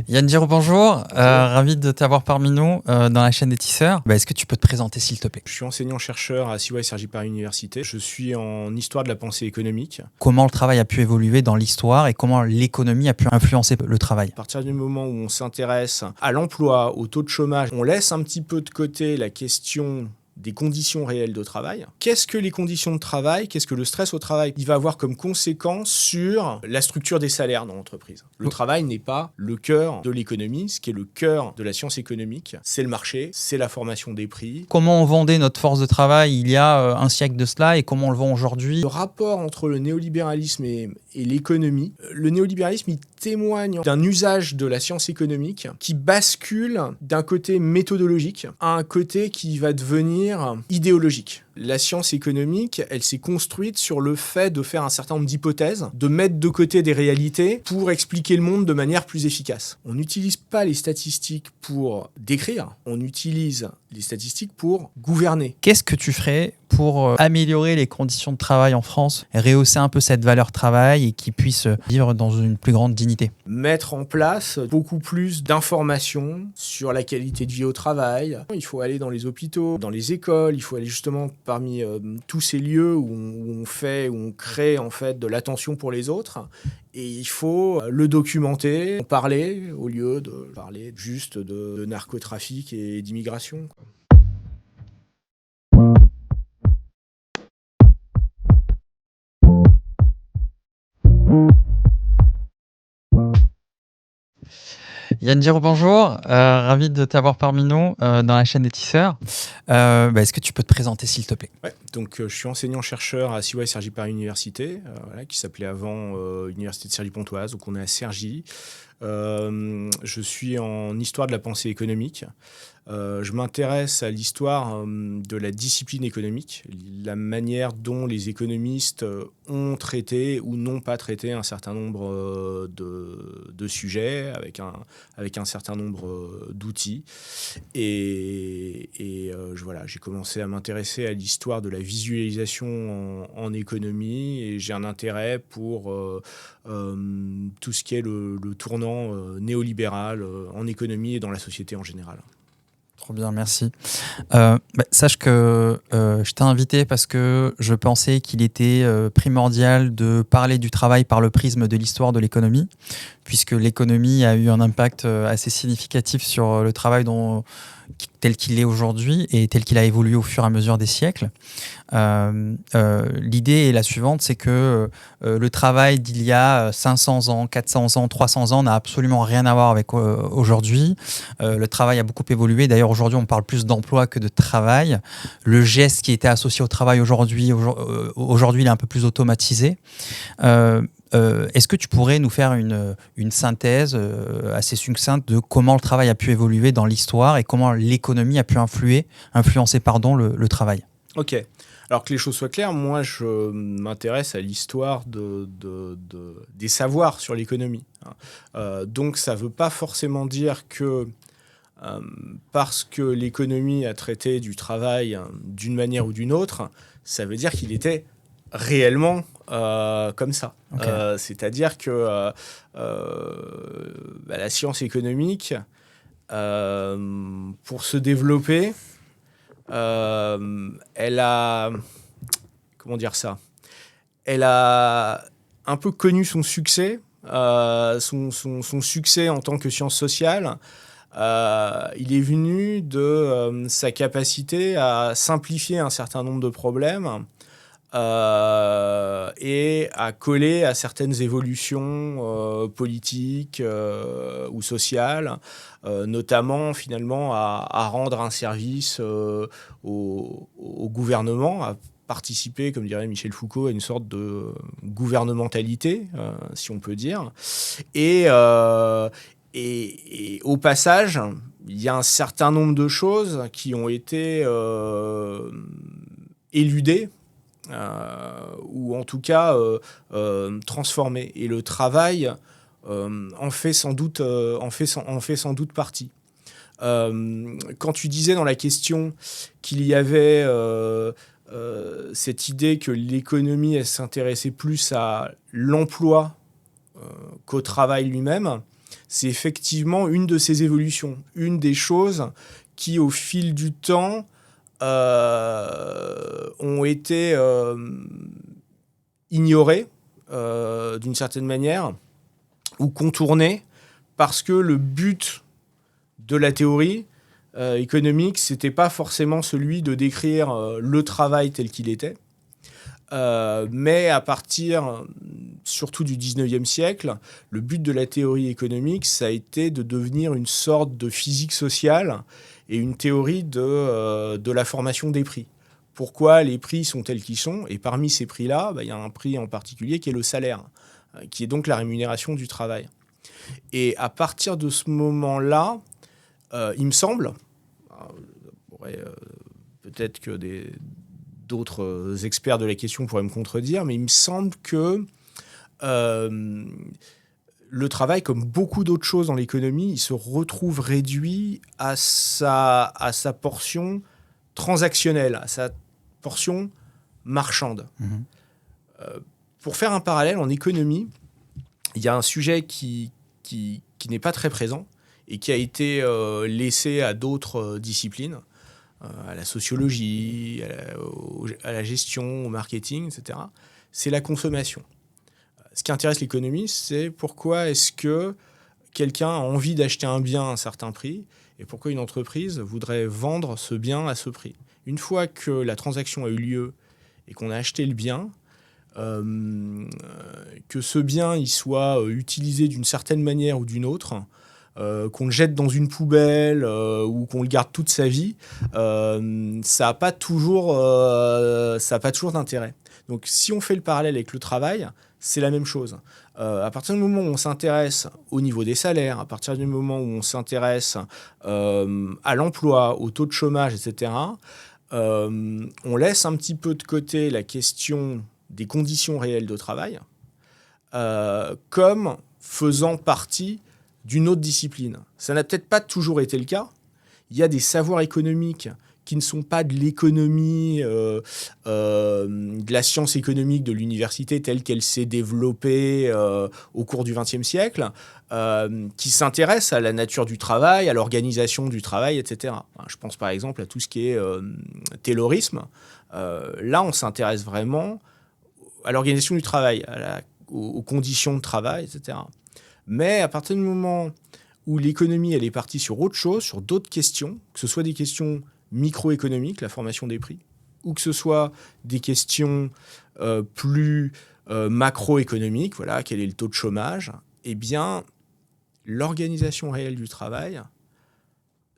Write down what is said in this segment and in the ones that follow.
Yann Giraud, bonjour. Ravi de t'avoir parmi nous dans la chaîne des tisseurs. Est-ce que tu peux te présenter, s'il te plaît? Je suis enseignant-chercheur à CY Cergy Paris Université. Je suis en histoire de la pensée économique. Comment le travail a pu évoluer dans l'histoire et comment l'économie a pu influencer le travail? À partir du moment où on s'intéresse à l'emploi, au taux de chômage, on laisse un petit peu de côté la question des conditions réelles de travail. Qu'est-ce que les conditions de travail? Qu'est-ce que le stress au travail? Il va avoir comme conséquence sur la structure des salaires dans l'entreprise. Le travail n'est pas le cœur de l'économie. Ce qui est le cœur de la science économique, c'est le marché, c'est la formation des prix. Comment on vendait notre force de travail il y a un siècle de cela et comment on le vend aujourd'hui? Le rapport entre le néolibéralisme et l'économie, le néolibéralisme, il témoigne d'un usage de la science économique qui bascule d'un côté méthodologique à un côté qui va devenir idéologique. La science économique, elle s'est construite sur le fait de faire un certain nombre d'hypothèses, de mettre de côté des réalités pour expliquer le monde de manière plus efficace. On n'utilise pas les statistiques pour décrire, on utilise les statistiques pour gouverner. Qu'est-ce que tu ferais pour améliorer les conditions de travail en France, rehausser un peu cette valeur travail et qu'ils puissent vivre dans une plus grande dignité? Mettre en place beaucoup plus d'informations sur la qualité de vie au travail. Il faut aller dans les hôpitaux, dans les écoles, il faut aller justement parmi tous ces lieux où on crée en fait de l'attention pour les autres. Et il faut le documenter, en parler, au lieu de parler juste de narcotrafic et d'immigration. Yann Giraud, bonjour. Ravi de t'avoir parmi nous dans la chaîne des tisseurs. Est-ce que tu peux te présenter, s'il te plaît? Ouais, donc je suis enseignant-chercheur à CY Cergy Paris Université, qui s'appelait avant Université de Cergy-Pontoise, donc on est à Cergy. Je suis en histoire de la pensée économique. Je m'intéresse à l'histoire de la discipline économique, la manière dont les économistes ont traité ou n'ont pas traité un certain nombre de sujets avec un certain nombre d'outils. Voilà, j'ai commencé à m'intéresser à l'histoire de la visualisation en économie et j'ai un intérêt pour tout ce qui est le tournant néolibéral en économie et dans la société en général. Trop bien, merci. Sache que je t'ai invité parce que je pensais qu'il était primordial de parler du travail par le prisme de l'histoire de l'économie, puisque l'économie a eu un impact assez significatif sur le travail tel qu'il est aujourd'hui et tel qu'il a évolué au fur et à mesure des siècles. L'idée est la suivante, c'est que le travail d'il y a 500 ans, 400 ans, 300 ans n'a absolument rien à voir avec aujourd'hui. Le travail a beaucoup évolué. D'ailleurs, aujourd'hui, on parle plus d'emploi que de travail. Le geste qui était associé au travail aujourd'hui, il est un peu plus automatisé. Est-ce que tu pourrais nous faire une synthèse assez succincte de comment le travail a pu évoluer dans l'histoire et comment l'économie a pu influencer le travail? Ok. Alors que les choses soient claires, moi je m'intéresse à l'histoire des savoirs sur l'économie. Donc ça ne veut pas forcément dire que parce que l'économie a traité du travail d'une manière ou d'une autre, ça veut dire qu'il était réellement comme ça. Okay. C'est-à-dire que la science économique, pour se développer, elle a... Comment dire ça? Elle a un peu connu son succès, son succès en tant que science sociale. Il est venu de sa capacité à simplifier un certain nombre de problèmes et à coller à certaines évolutions politiques ou sociales, notamment finalement à rendre un service au gouvernement, à participer, comme dirait Michel Foucault, à une sorte de gouvernementalité, si on peut dire. Et au passage, il y a un certain nombre de choses qui ont été éludées, ou en tout cas transformées. Et le travail en fait sans doute partie. Quand tu disais dans la question qu'il y avait cette idée que l'économie s'intéressait plus à l'emploi qu'au travail lui-même, c'est effectivement une de ces évolutions, une des choses qui, au fil du temps, ont été ignorées d'une certaine manière ou contournées parce que le but de la théorie économique, c'était pas forcément celui de décrire le travail tel qu'il était, mais à partir surtout du 19e siècle, le but de la théorie économique, ça a été de devenir une sorte de physique sociale et une théorie de la formation des prix. Pourquoi les prix sont tels qu'ils sont? Et parmi ces prix-là, il y a un prix en particulier qui est le salaire, qui est donc la rémunération du travail. Et à partir de ce moment-là, il me semble, peut-être que d'autres experts de la question pourraient me contredire, mais il me semble que le travail, comme beaucoup d'autres choses dans l'économie, il se retrouve réduit à sa portion transactionnelle, à sa portion marchande. Pour faire un parallèle, en économie, il y a un sujet qui n'est pas très présent et qui a été laissé à d'autres disciplines, à la sociologie, à la gestion, au marketing, etc. C'est la consommation. Ce qui intéresse l'économiste, c'est pourquoi est-ce que quelqu'un a envie d'acheter un bien à un certain prix et pourquoi une entreprise voudrait vendre ce bien à ce prix. Une fois que la transaction a eu lieu et qu'on a acheté le bien, que ce bien il soit utilisé d'une certaine manière ou d'une autre, qu'on le jette dans une poubelle ou qu'on le garde toute sa vie, ça n'a pas toujours d'intérêt. Donc si on fait le parallèle avec le travail, c'est la même chose. À partir du moment où on s'intéresse au niveau des salaires, à partir du moment où on s'intéresse à l'emploi, au taux de chômage, etc., on laisse un petit peu de côté la question des conditions réelles de travail comme faisant partie d'une autre discipline. Ça n'a peut-être pas toujours été le cas. Il y a des savoirs économiques qui ne sont pas de l'économie, de la science économique de l'université telle qu'elle s'est développée au cours du XXe siècle, qui s'intéressent à la nature du travail, à l'organisation du travail, etc. Je pense par exemple à tout ce qui est taylorisme. Là, on s'intéresse vraiment à l'organisation du travail, aux conditions de travail, etc. Mais à partir du moment où l'économie elle est partie sur autre chose, sur d'autres questions, que ce soit des questions microéconomiques, la formation des prix, ou que ce soit des questions plus macroéconomiques, voilà, quel est le taux de chômage, eh bien, l'organisation réelle du travail,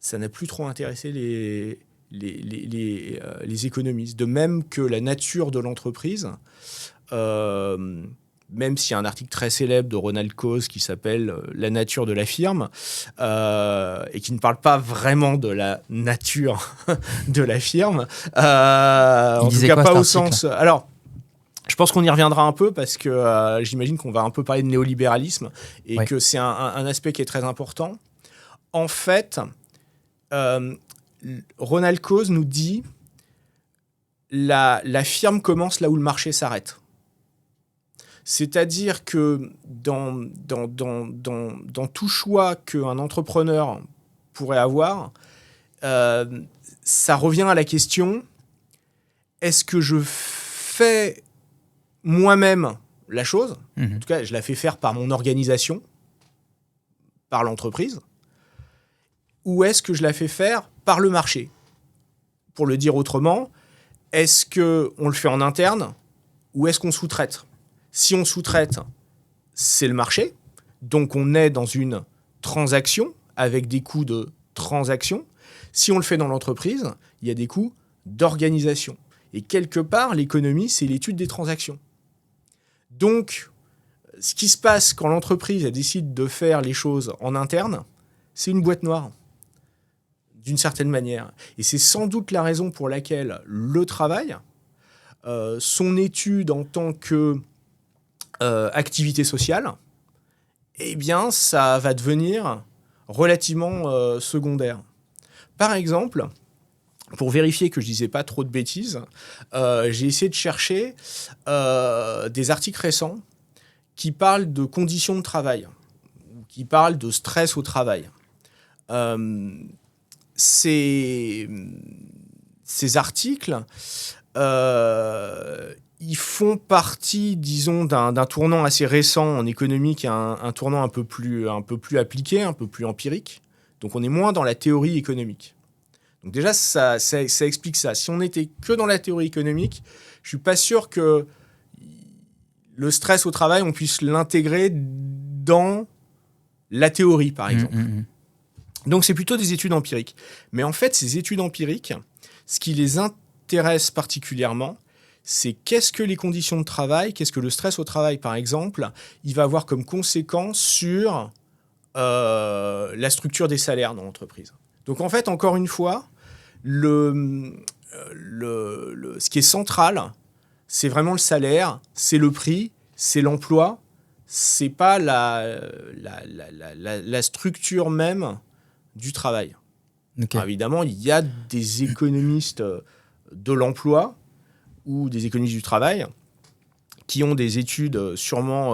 ça n'a plus trop intéressé les économistes. De même que la nature de l'entreprise, même s'il y a un article très célèbre de Ronald Coase qui s'appelle « La nature de la firme » et qui ne parle pas vraiment de la nature de la firme. En tout cas, pas au sens... Alors, je pense qu'on y reviendra un peu parce que j'imagine qu'on va un peu parler de néolibéralisme et que c'est un aspect qui est très important. En fait, Ronald Coase nous dit la firme commence là où le marché s'arrête. C'est-à-dire que dans tout choix qu'un entrepreneur pourrait avoir, ça revient à la question, est-ce que je fais moi-même la chose, en tout cas je la fais faire par mon organisation, par l'entreprise, ou est-ce que je la fais faire par le marché? Pour le dire autrement, est-ce qu'on le fait en interne ou est-ce qu'on sous-traite? Si on sous-traite, c'est le marché. Donc, on est dans une transaction avec des coûts de transaction. Si on le fait dans l'entreprise, il y a des coûts d'organisation. Et quelque part, l'économie, c'est l'étude des transactions. Donc, ce qui se passe quand l'entreprise décide de faire les choses en interne, c'est une boîte noire, d'une certaine manière. Et c'est sans doute la raison pour laquelle le travail, son étude en tant que activité sociale, eh bien, ça va devenir relativement secondaire. Par exemple, pour vérifier que je disais pas trop de bêtises, j'ai essayé de chercher des articles récents qui parlent de conditions de travail, qui parle de stress au travail. Ces articles, ils font partie, disons, d'un tournant assez récent en économie, qui est un tournant un peu plus appliqué, un peu plus empirique. Donc on est moins dans la théorie économique. Donc déjà, ça explique ça. Si on n'était que dans la théorie économique, je suis pas sûr que le stress au travail, on puisse l'intégrer dans la théorie, par exemple. Donc c'est plutôt des études empiriques. Mais en fait, ces études empiriques, ce qui les intéresse particulièrement, c'est qu'est-ce que les conditions de travail, qu'est-ce que le stress au travail, par exemple, il va avoir comme conséquence sur la structure des salaires dans l'entreprise. Donc en fait, encore une fois, ce qui est central, c'est vraiment le salaire, c'est le prix, c'est l'emploi, c'est pas la structure même du travail. Okay. Alors évidemment, il y a des économistes de l'emploi ou des économistes du travail qui ont des études sûrement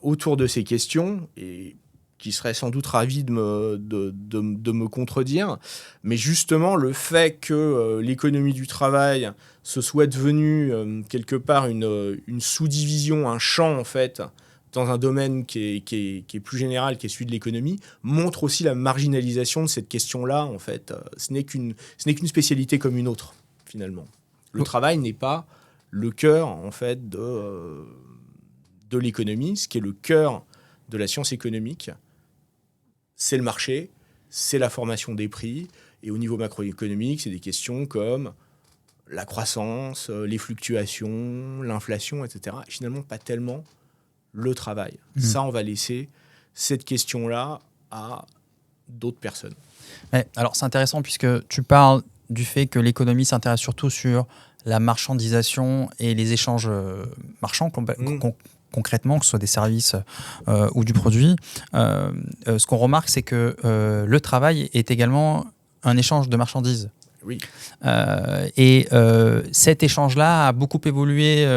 autour de ces questions et qui seraient sans doute ravis de me contredire. Mais justement, le fait que l'économie du travail se soit devenue quelque part une sous-division, un champ en fait, dans un domaine qui est plus général, qui est celui de l'économie, montre aussi la marginalisation de cette question-là. En fait, ce n'est qu'une spécialité comme une autre, finalement. Le travail n'est pas le cœur en fait de l'économie. Ce qui est le cœur de la science économique, c'est le marché, c'est la formation des prix. Et au niveau macroéconomique, c'est des questions comme la croissance, les fluctuations, l'inflation, etc. Et finalement, pas tellement le travail. Ça, on va laisser cette question-là à d'autres personnes. Ouais, alors, c'est intéressant puisque tu parles du fait que l'économie s'intéresse surtout sur la marchandisation et les échanges marchands, concrètement, que ce soit des services ou du produit. Ce qu'on remarque, c'est que le travail est également un échange de marchandises. Oui. Cet échange-là a beaucoup évolué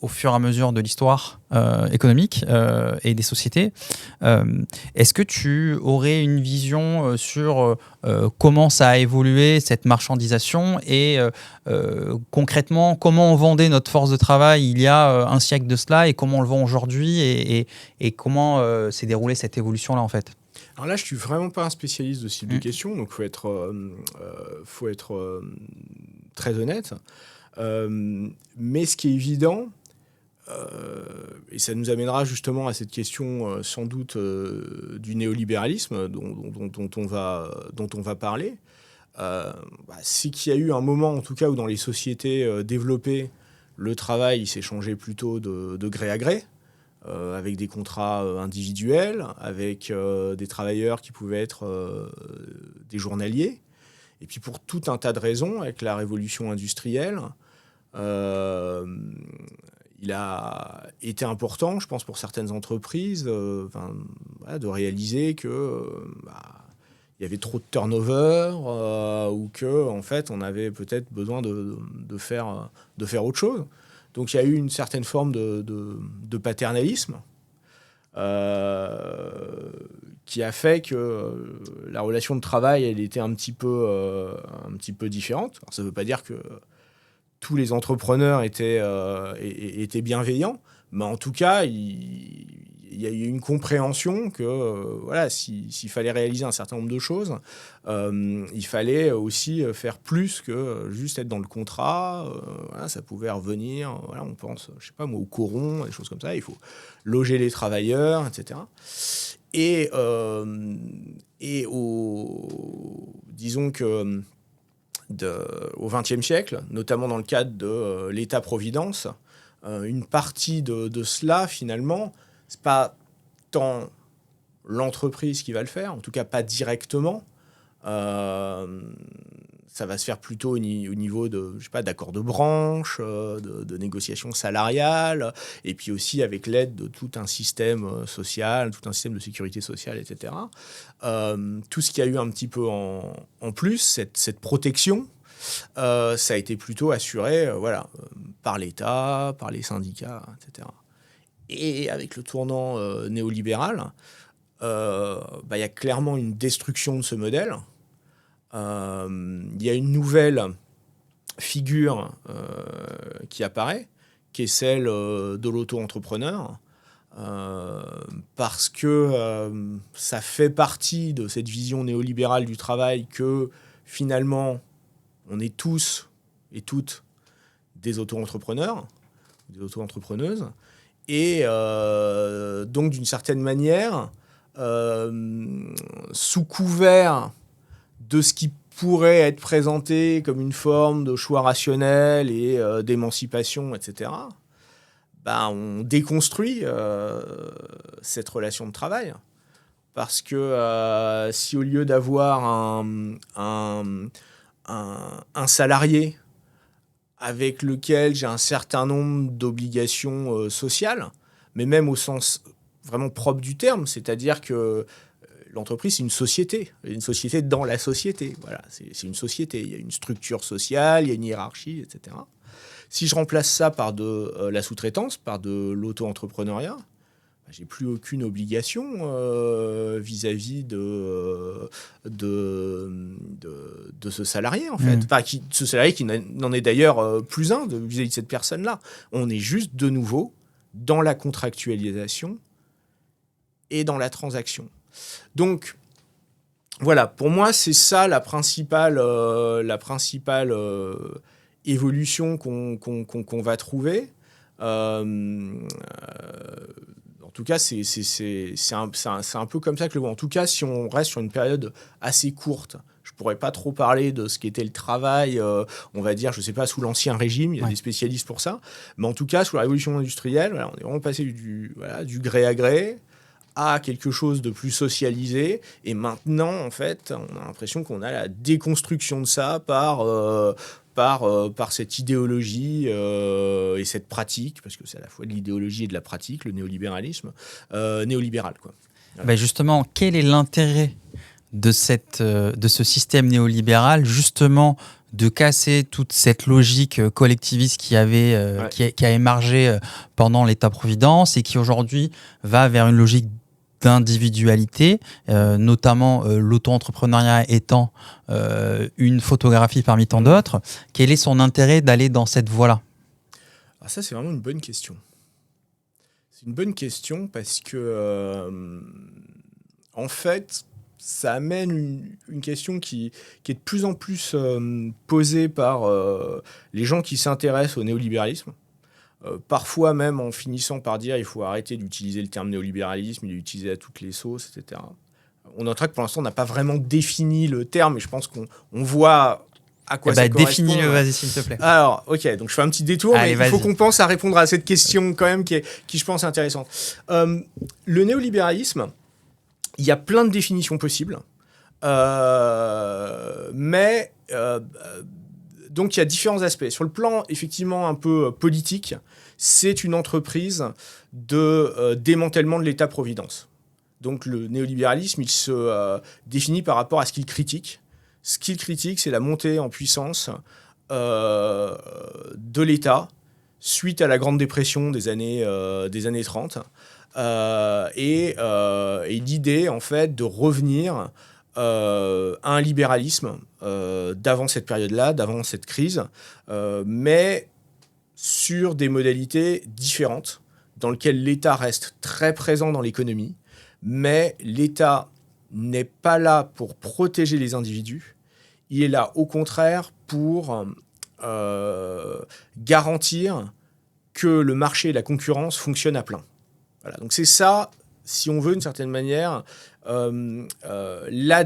au fur et à mesure de l'histoire économique et des sociétés. Est-ce que tu aurais une vision sur comment ça a évolué, cette marchandisation, et concrètement, comment on vendait notre force de travail il y a un siècle de cela et comment on le vend aujourd'hui et comment s'est déroulée cette évolution-là en fait? Alors là, je suis vraiment pas un spécialiste de ce type de questions, donc faut être très honnête. Mais ce qui est évident, et ça nous amènera justement à cette question sans doute du néolibéralisme dont on va parler, c'est qu'il y a eu un moment, en tout cas, où dans les sociétés développées, le travail s'est changé plutôt de gré à gré. Avec des contrats individuels, avec des travailleurs qui pouvaient être des journaliers. Et puis pour tout un tas de raisons, avec la révolution industrielle, il a été important, je pense, pour certaines entreprises, de réaliser que il y avait trop de turnover ou que en fait, on avait peut-être besoin de faire autre chose. Donc il y a eu une certaine forme de paternalisme qui a fait que la relation de travail, elle était un petit peu différente. Alors, ça ne veut pas dire que tous les entrepreneurs étaient bienveillants, mais en tout cas, il y a eu une compréhension que s'il fallait réaliser un certain nombre de choses, il fallait aussi faire plus que juste être dans le contrat. Ça pouvait revenir, on pense, je sais pas moi, au coron, des choses comme ça. Il faut loger les travailleurs, etc. Disons que au XXe siècle, notamment dans le cadre de l'État-providence, une partie de cela, finalement, c'est pas tant l'entreprise qui va le faire, en tout cas pas directement. Ça va se faire plutôt au niveau d'accords de branche, de négociations salariales, et puis aussi avec l'aide de tout un système social, tout un système de sécurité sociale, etc. Tout ce qu'il y a eu un petit peu en plus, cette protection, ça a été plutôt assuré par l'État, par les syndicats, etc. Et avec le tournant néolibéral, y a clairement une destruction de ce modèle. Il y a une nouvelle figure qui apparaît, qui est celle de l'auto-entrepreneur, parce que ça fait partie de cette vision néolibérale du travail que finalement on est tous et toutes des auto-entrepreneurs, des auto-entrepreneuses, et donc d'une certaine manière, sous couvert de ce qui pourrait être présenté comme une forme de choix rationnel et d'émancipation, etc., on déconstruit cette relation de travail. Parce que si au lieu d'avoir un salarié avec lequel j'ai un certain nombre d'obligations sociales, mais même au sens vraiment propre du terme, c'est-à-dire que l'entreprise, c'est une société dans la société. Voilà, c'est une société. Il y a une structure sociale, il y a une hiérarchie, etc. Si je remplace ça par de la sous-traitance, par de l'auto-entrepreneuriat, j'ai plus aucune obligation vis-à-vis de ce salarié, en fait. Enfin, ce salarié qui n'en est d'ailleurs plus un vis-à-vis de cette personne-là. On est juste de nouveau dans la contractualisation et dans la transaction. Donc, voilà, pour moi, c'est ça la principale évolution qu'on va trouver. En tout cas, c'est un peu comme ça que je le vois. En tout cas, si on reste sur une période assez courte, je ne pourrais pas trop parler de ce qu'était le travail, on va dire, je ne sais pas, sous l'Ancien Régime, il y a des spécialistes pour ça, mais en tout cas, sous la Révolution industrielle, voilà, on est vraiment passé du gré à gré à quelque chose de plus socialisé. Et maintenant, en fait, on a l'impression qu'on a la déconstruction de ça par cette idéologie et cette pratique, parce que c'est à la fois de l'idéologie et de la pratique, le néolibéralisme, néolibéral, quoi. Voilà. Justement, quel est l'intérêt de ce système néolibéral, justement, de casser toute cette logique collectiviste qui a émergé pendant l'État-providence et qui aujourd'hui va vers une logique d'individualité, notamment l'auto-entrepreneuriat étant une photographie parmi tant d'autres. Quel est son intérêt d'aller dans cette voie-là ? Alors ça, c'est vraiment une bonne question. C'est une bonne question parce que, en fait, ça amène une question qui est de plus en plus posée par les gens qui s'intéressent au néolibéralisme. Parfois même en finissant par dire il faut arrêter d'utiliser le terme néolibéralisme, il est utilisé à toutes les sauces, etc. On notera que pour l'instant, on n'a pas vraiment défini le terme, et je pense qu'on voit à quoi ça correspond. Définis-le, vas-y, s'il te plaît. Alors, ok, donc je fais un petit détour, mais il faut qu'on pense à répondre à cette question quand même qui je pense, est intéressante. Le néolibéralisme, il y a plein de définitions possibles, mais... donc, il y a différents aspects. Sur le plan, effectivement, un peu politique, c'est une entreprise de démantèlement de l'État-providence. Donc, le néolibéralisme, il se définit par rapport à ce qu'il critique. Ce qu'il critique, c'est la montée en puissance de l'État suite à la Grande Dépression des années 30. Et l'idée, en fait, de revenir à un libéralisme d'avant cette période-là, d'avant cette crise, mais sur des modalités différentes, dans lesquelles l'État reste très présent dans l'économie, mais l'État n'est pas là pour protéger les individus, il est là au contraire pour garantir que le marché et la concurrence fonctionnent à plein. Voilà, donc c'est ça, si on veut, d'une certaine manière, là,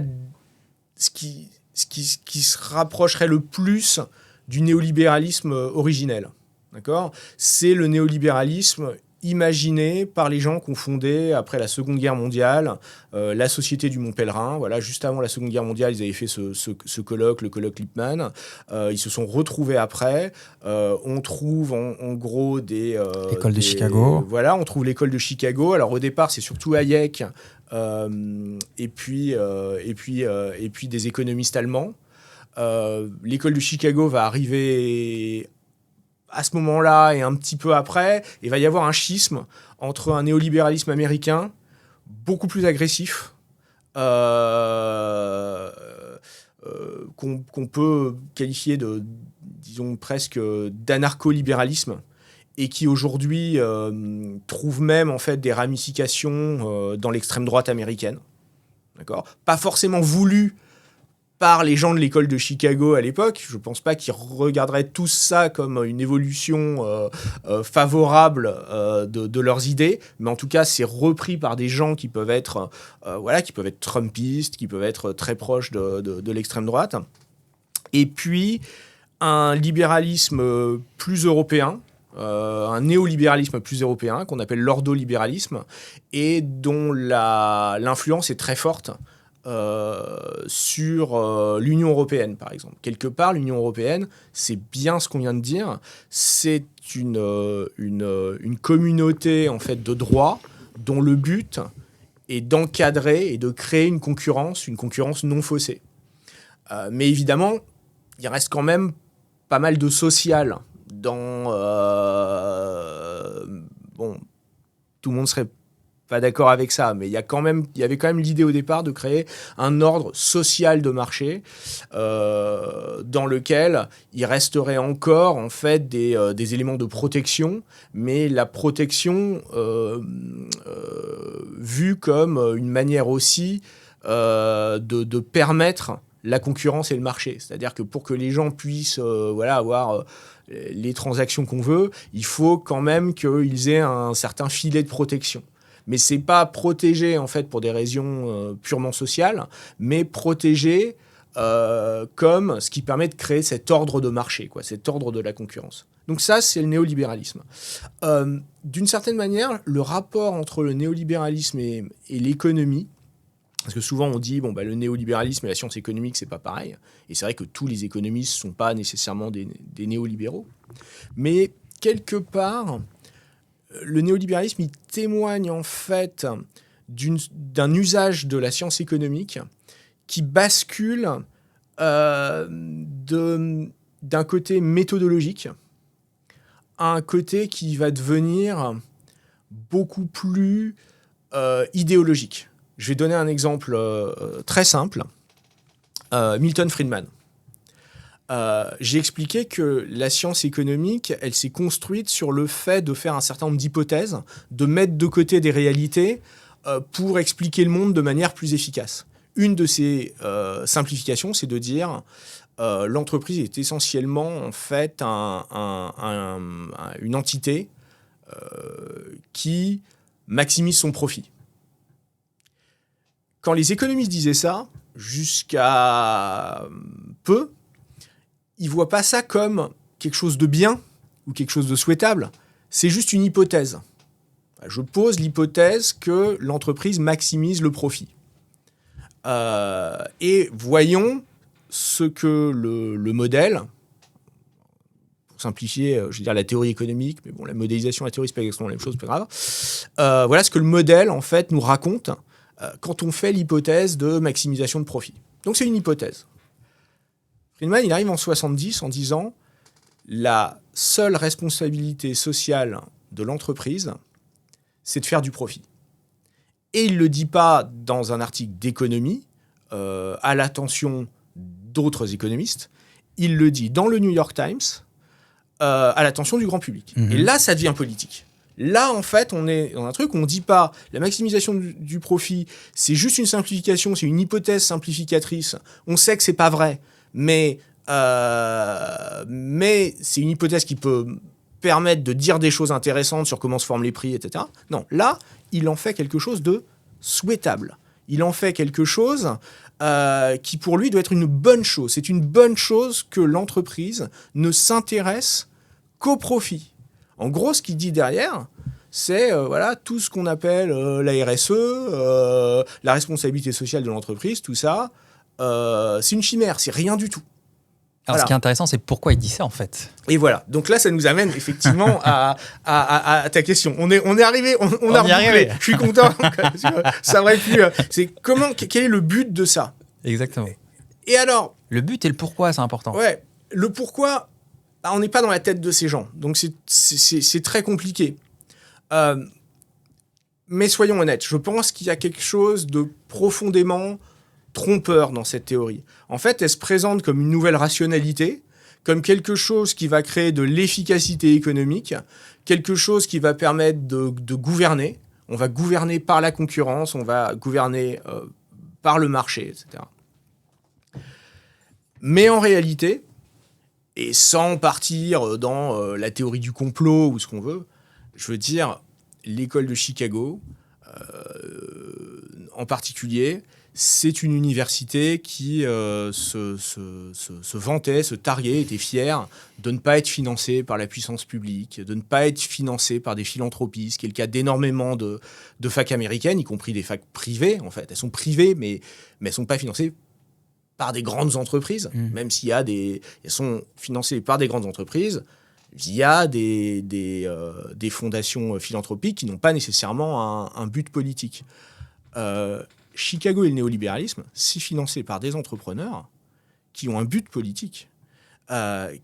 ce qui se rapprocherait le plus du néolibéralisme originel. D'accord ? C'est le néolibéralisme imaginé par les gens qui ont fondé, après la Seconde Guerre mondiale, la Société du Mont Pèlerin. Voilà, juste avant la Seconde Guerre mondiale, ils avaient fait ce colloque, le colloque Lippmann. Ils se sont retrouvés après. On trouve en gros l'école de Chicago. Voilà, on trouve l'école de Chicago. Alors au départ, c'est surtout Hayek et puis des économistes allemands. L'école de Chicago va arriver à ce moment-là et un petit peu après, il va y avoir un schisme entre un néolibéralisme américain beaucoup plus agressif, qu'on peut qualifier de, disons, presque d'anarcho-libéralisme, et qui aujourd'hui trouve même en fait des ramifications dans l'extrême droite américaine. D'accord ? Pas forcément voulu par les gens de l'école de Chicago à l'époque. Je ne pense pas qu'ils regarderaient tous ça comme une évolution favorable de leurs idées, mais en tout cas, c'est repris par des gens qui peuvent être, qui peuvent être trumpistes, qui peuvent être très proches de l'extrême droite. Et puis, un libéralisme plus européen, un néolibéralisme plus européen, qu'on appelle l'ordolibéralisme, et dont l'influence est très forte sur l'Union européenne, par exemple. Quelque part, l'Union européenne, c'est bien ce qu'on vient de dire, c'est une communauté en fait, de droit dont le but est d'encadrer et de créer une concurrence non faussée. Mais évidemment, il reste quand même pas mal de social dans... tout le monde serait pas d'accord avec ça, mais il y avait quand même l'idée au départ de créer un ordre social de marché dans lequel il resterait encore en fait des éléments de protection, mais la protection vue comme une manière aussi de permettre la concurrence et le marché. C'est-à-dire que pour que les gens puissent avoir les transactions qu'on veut, il faut quand même qu'ils aient un certain filet de protection. Mais c'est pas protégé en fait pour des raisons purement sociales, mais protégé comme ce qui permet de créer cet ordre de marché, cet ordre de la concurrence. Donc ça, c'est le néolibéralisme. D'une certaine manière, le rapport entre le néolibéralisme et l'économie, parce que souvent on dit le néolibéralisme et la science économique, c'est pas pareil. Et c'est vrai que tous les économistes sont pas nécessairement des néolibéraux. Mais quelque part, le néolibéralisme, il témoigne en fait d'un usage de la science économique qui bascule d'un côté méthodologique à un côté qui va devenir beaucoup plus idéologique. Je vais donner un exemple très simple. Milton Friedman. J'ai expliqué que la science économique, elle s'est construite sur le fait de faire un certain nombre d'hypothèses, de mettre de côté des réalités pour expliquer le monde de manière plus efficace. Une de ces simplifications, c'est de dire l'entreprise est essentiellement en fait une entité qui maximise son profit. Quand les économistes disaient ça, jusqu'à peu, ils ne voient pas ça comme quelque chose de bien ou quelque chose de souhaitable. C'est juste une hypothèse. Je pose l'hypothèse que l'entreprise maximise le profit. Et voyons ce que le modèle, pour simplifier, je veux dire la théorie économique, mais la modélisation et la théorie, c'est pas exactement la même chose, c'est pas grave. Voilà ce que le modèle, en fait, nous raconte quand on fait l'hypothèse de maximisation de profit. Donc c'est une hypothèse. Friedman, il arrive en 70 en disant la seule responsabilité sociale de l'entreprise, c'est de faire du profit. Et il ne le dit pas dans un article d'économie, à l'attention d'autres économistes. Il le dit dans le New York Times, à l'attention du grand public. Et là, ça devient politique. Là, en fait, on est dans un truc où on ne dit pas la maximisation du profit, c'est juste une simplification, c'est une hypothèse simplificatrice. On sait que ce n'est pas vrai, mais c'est une hypothèse qui peut permettre de dire des choses intéressantes sur comment se forment les prix, etc. Non, là, il en fait quelque chose de souhaitable. Il en fait quelque chose qui, pour lui, doit être une bonne chose. C'est une bonne chose que l'entreprise ne s'intéresse qu'au profit. En gros, ce qu'il dit derrière, c'est tout ce qu'on appelle la RSE, la responsabilité sociale de l'entreprise, tout ça, c'est une chimère, c'est rien du tout. Alors, ce qui est intéressant, c'est pourquoi il dit ça, en fait. Et voilà. Donc là, ça nous amène effectivement à ta question. On est arrivé, on a rebouclé. Je suis content. Ça aurait pu. C'est quel est le but de ça ? Exactement. Et alors ? Le but et le pourquoi, c'est important. Ouais. Le pourquoi, on n'est pas dans la tête de ces gens. Donc c'est très compliqué. Mais soyons honnêtes, je pense qu'il y a quelque chose de profondément trompeur dans cette théorie. En fait, elle se présente comme une nouvelle rationalité, comme quelque chose qui va créer de l'efficacité économique, quelque chose qui va permettre de gouverner. On va gouverner par la concurrence, on va gouverner par le marché, etc. Mais en réalité, et sans partir dans la théorie du complot ou ce qu'on veut, je veux dire, l'école de Chicago, en particulier, c'est une université qui se vantait, se targuait, était fière de ne pas être financée par la puissance publique, de ne pas être financée par des philanthropies, ce qui est le cas d'énormément de facs américaines, y compris des facs privées, en fait. Elles sont privées, mais elles ne sont pas financées par des grandes entreprises, même s'il y a elles sont financées par des grandes entreprises via des fondations philanthropiques qui n'ont pas nécessairement un but politique. Chicago et le néolibéralisme, c'est financé par des entrepreneurs qui ont un but politique,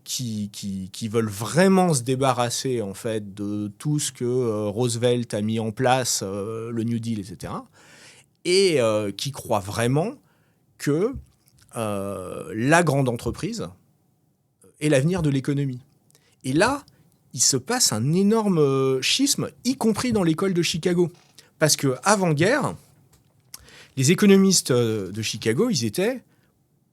qui veulent vraiment se débarrasser en fait de tout ce que Roosevelt a mis en place, le New Deal, etc., et qui croient vraiment que la grande entreprise est l'avenir de l'économie. Et là, il se passe un énorme schisme, y compris dans l'école de Chicago. Parce qu'avant-guerre, les économistes de Chicago, ils étaient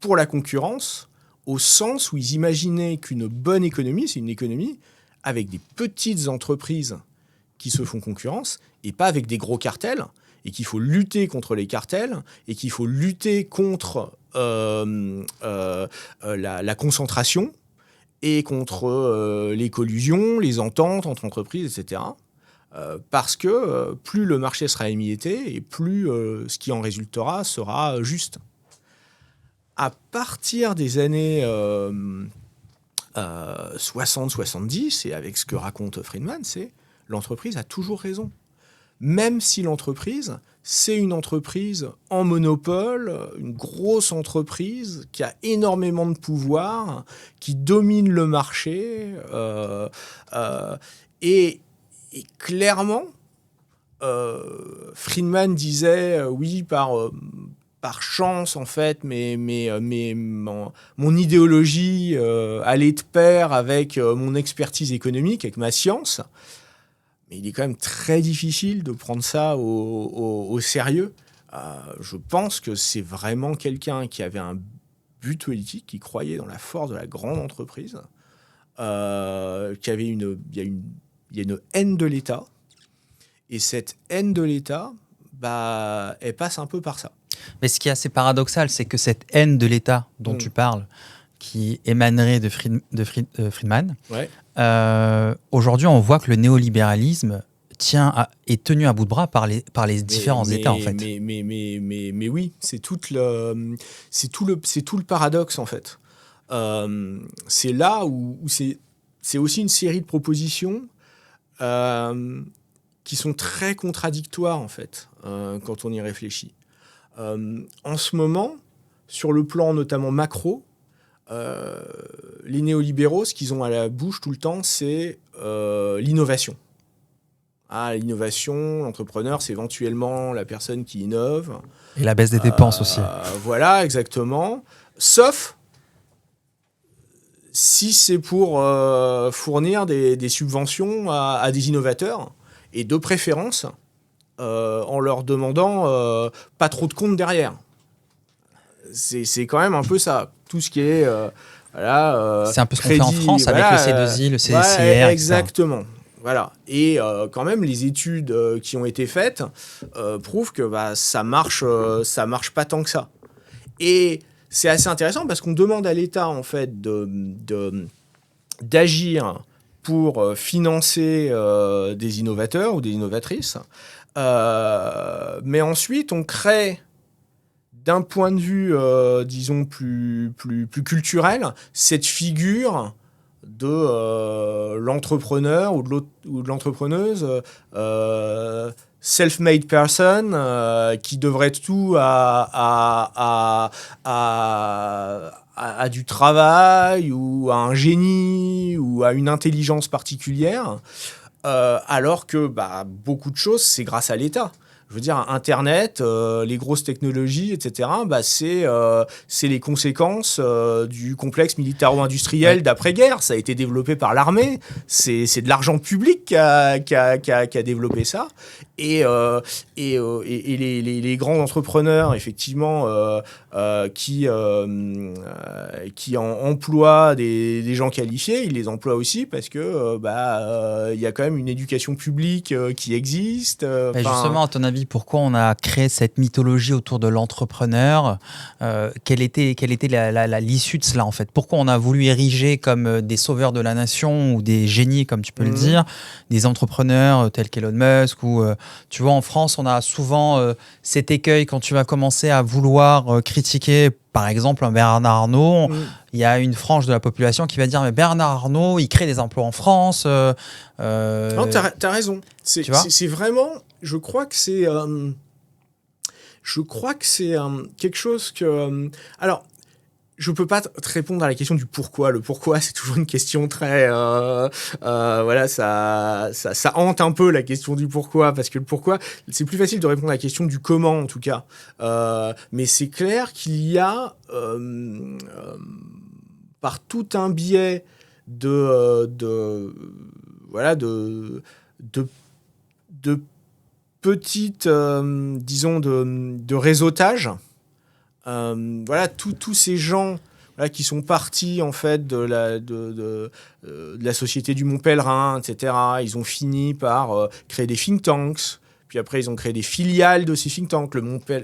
pour la concurrence, au sens où ils imaginaient qu'une bonne économie, c'est une économie avec des petites entreprises qui se font concurrence, et pas avec des gros cartels, et qu'il faut lutter contre les cartels, et qu'il faut lutter contre la concentration, et contre les collusions, les ententes entre entreprises, etc. Parce que plus le marché sera émietté, et plus ce qui en résultera sera juste. À partir des années 60-70, et avec ce que raconte Friedman, c'est l'entreprise a toujours raison. Même si l'entreprise, c'est une entreprise en monopole, une grosse entreprise qui a énormément de pouvoir, qui domine le marché. Et clairement, Friedman disait, oui, par chance, en fait, mais mon idéologie allait de pair avec mon expertise économique, avec ma science. Mais il est quand même très difficile de prendre ça au sérieux. Je pense que c'est vraiment quelqu'un qui avait un but politique, qui croyait dans la force de la grande entreprise, qui avait il y a une haine de l'État. Et cette haine de l'État, elle passe un peu par ça. Mais ce qui est assez paradoxal, c'est que cette haine de l'État dont tu parles, qui émanerait de Friedman, ouais. Aujourd'hui, on voit que le néolibéralisme est tenu à bout de bras par les différents États, en fait. Mais oui, c'est tout le paradoxe, en fait. C'est là où c'est aussi une série de propositions qui sont très contradictoires, en fait, quand on y réfléchit. En ce moment, sur le plan notamment macro, les néolibéraux, ce qu'ils ont à la bouche tout le temps, c'est l'innovation. L'innovation, l'entrepreneur, c'est éventuellement la personne qui innove. Et la baisse des dépenses aussi. Voilà, exactement. Sauf si c'est pour fournir des subventions à des innovateurs, et de préférence en leur demandant pas trop de comptes derrière. C'est quand même un peu ça. Tout ce qui est... c'est un peu ce qu'on fait en France avec le C2I, le CCR. Exactement. Voilà. Et quand même, les études qui ont été faites prouvent que ça marche pas tant que ça. Et c'est assez intéressant parce qu'on demande à l'État, en fait, d'agir pour financer des innovateurs ou des innovatrices. Mais ensuite, on crée, d'un point de vue, disons, plus culturel, cette figure de l'entrepreneur ou de l'entrepreneuse self-made person qui devrait tout à à du travail ou à un génie ou à une intelligence particulière, alors que beaucoup de choses, c'est grâce à l'État. Je veux dire, Internet, les grosses technologies, etc., c'est les conséquences du complexe militaro-industriel d'après-guerre. Ça a été développé par l'armée. C'est de l'argent public qui a développé ça. Et les grands entrepreneurs, effectivement, qui emploient des gens qualifiés, ils les emploient aussi parce que il y a quand même une éducation publique qui existe. Justement, à ton avis, pourquoi on a créé cette mythologie autour de l'entrepreneur? Quelle était l'issue de cela, en fait? Pourquoi on a voulu ériger comme des sauveurs de la nation ou des génies, comme tu peux le dire, des entrepreneurs tels qu'Elon Musk ou tu vois, en France, on a souvent cet écueil quand tu vas commencer à vouloir critiquer, par exemple, un Bernard Arnault. Il y a une frange de la population qui va dire mais Bernard Arnault, il crée des emplois en France. Non, t'as raison. C'est vraiment, je crois que c'est quelque chose que. Alors. Je peux pas te répondre à la question du pourquoi. Le pourquoi, c'est toujours une question très... voilà, ça hante un peu la question du pourquoi, parce que le pourquoi, c'est plus facile de répondre à la question du comment, en tout cas. Mais c'est clair qu'il y a, par tout un biais de petites, disons, de réseautage. Voilà, tous ces gens qui sont partis en fait de la société du Mont Pèlerin, etc. Ils ont fini par créer des think tanks. Puis après, ils ont créé des filiales de ces think tanks.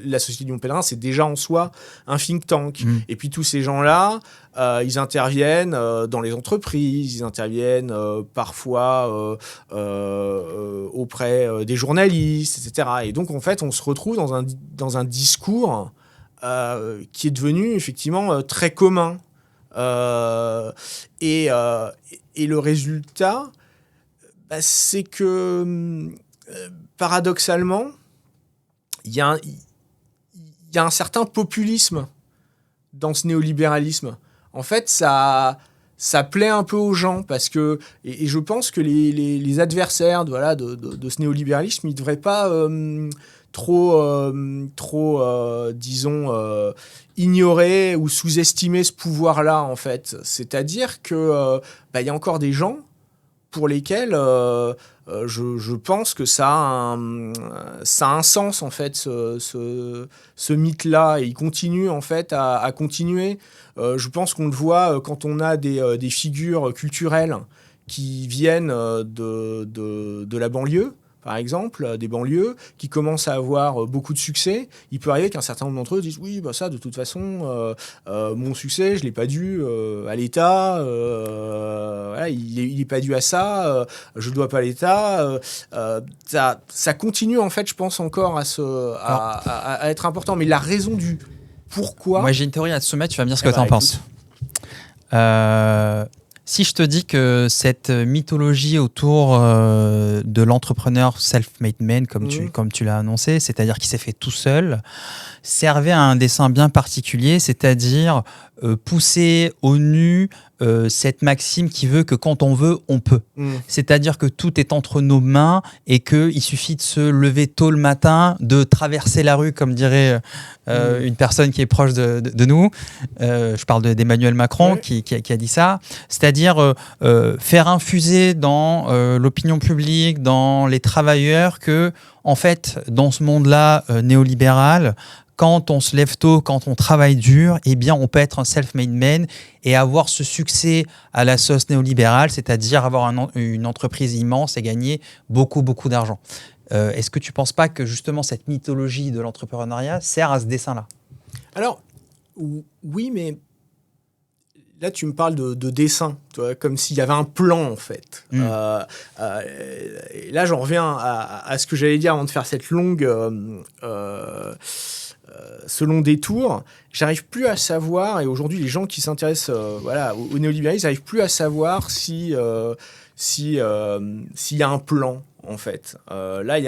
La société du Mont Pèlerin, c'est déjà en soi un think tank. Et puis tous ces gens-là, ils interviennent dans les entreprises, ils interviennent parfois auprès des journalistes, etc. Et donc, en fait, on se retrouve dans un discours qui est devenu effectivement très commun. Et le résultat, c'est que paradoxalement, il y a un certain populisme dans ce néolibéralisme. En fait, ça plaît un peu aux gens parce que, et je pense que les adversaires de ce néolibéralisme, ils ne devraient pas disons, ignorer ou sous-estimer ce pouvoir-là, en fait. C'est-à-dire que y a encore des gens pour lesquels je pense que ça a un sens, en fait, ce mythe-là. Et il continue, en fait, à continuer. Je pense qu'on le voit quand on a des figures culturelles qui viennent de la banlieue, par exemple, des banlieues qui commencent à avoir beaucoup de succès. Il peut arriver qu'un certain nombre d'entre eux disent « Oui, ça, de toute façon, mon succès, je ne l'ai pas dû à l'État. Voilà, il n'est pas dû à ça. Je ne dois pas à l'État. » Ça continue, en fait, je pense, encore à être important. Mais la raison du pourquoi... Moi, j'ai une théorie à te soumettre. Tu vas me dire ce que tu en penses. Si je te dis que cette mythologie autour de l'entrepreneur self-made man, comme tu l'as annoncé, c'est-à-dire qui s'est fait tout seul, servait à un dessein bien particulier, c'est-à-dire pousser au nu cette maxime qui veut que quand on veut, on peut. C'est-à-dire que tout est entre nos mains et qu'il suffit de se lever tôt le matin, de traverser la rue, comme dirait une personne qui est proche de nous. Je parle d'Emmanuel Macron qui a dit ça. C'est-à-dire faire infuser dans l'opinion publique, dans les travailleurs que, en fait, dans ce monde-là néolibéral, quand on se lève tôt, quand on travaille dur, eh bien, on peut être un self-made man et avoir ce succès à la sauce néolibérale, c'est-à-dire avoir une entreprise immense et gagner beaucoup, beaucoup d'argent. Est-ce que tu ne penses pas que justement cette mythologie de l'entrepreneuriat sert à ce dessin-là? Alors, oui, mais là, tu me parles de dessin, tu vois, comme s'il y avait un plan, en fait. Là, j'en reviens à ce que j'allais dire avant de faire cette longue... ce long détour, j'arrive plus à savoir, et aujourd'hui les gens qui s'intéressent au néolibéralisme n'arrivent plus à savoir s'il y a un plan, en fait. Là, il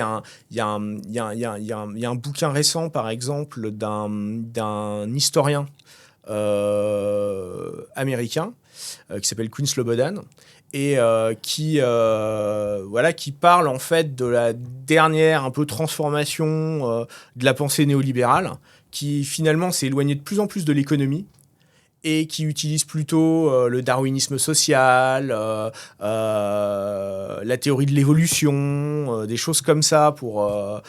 y a un bouquin récent, par exemple, d'un historien américain qui s'appelle Quinn Slobodan et qui parle en fait de la dernière un peu transformation de la pensée néolibérale qui finalement s'est éloignée de plus en plus de l'économie et qui utilise plutôt le darwinisme social, la théorie de l'évolution, des choses comme ça pour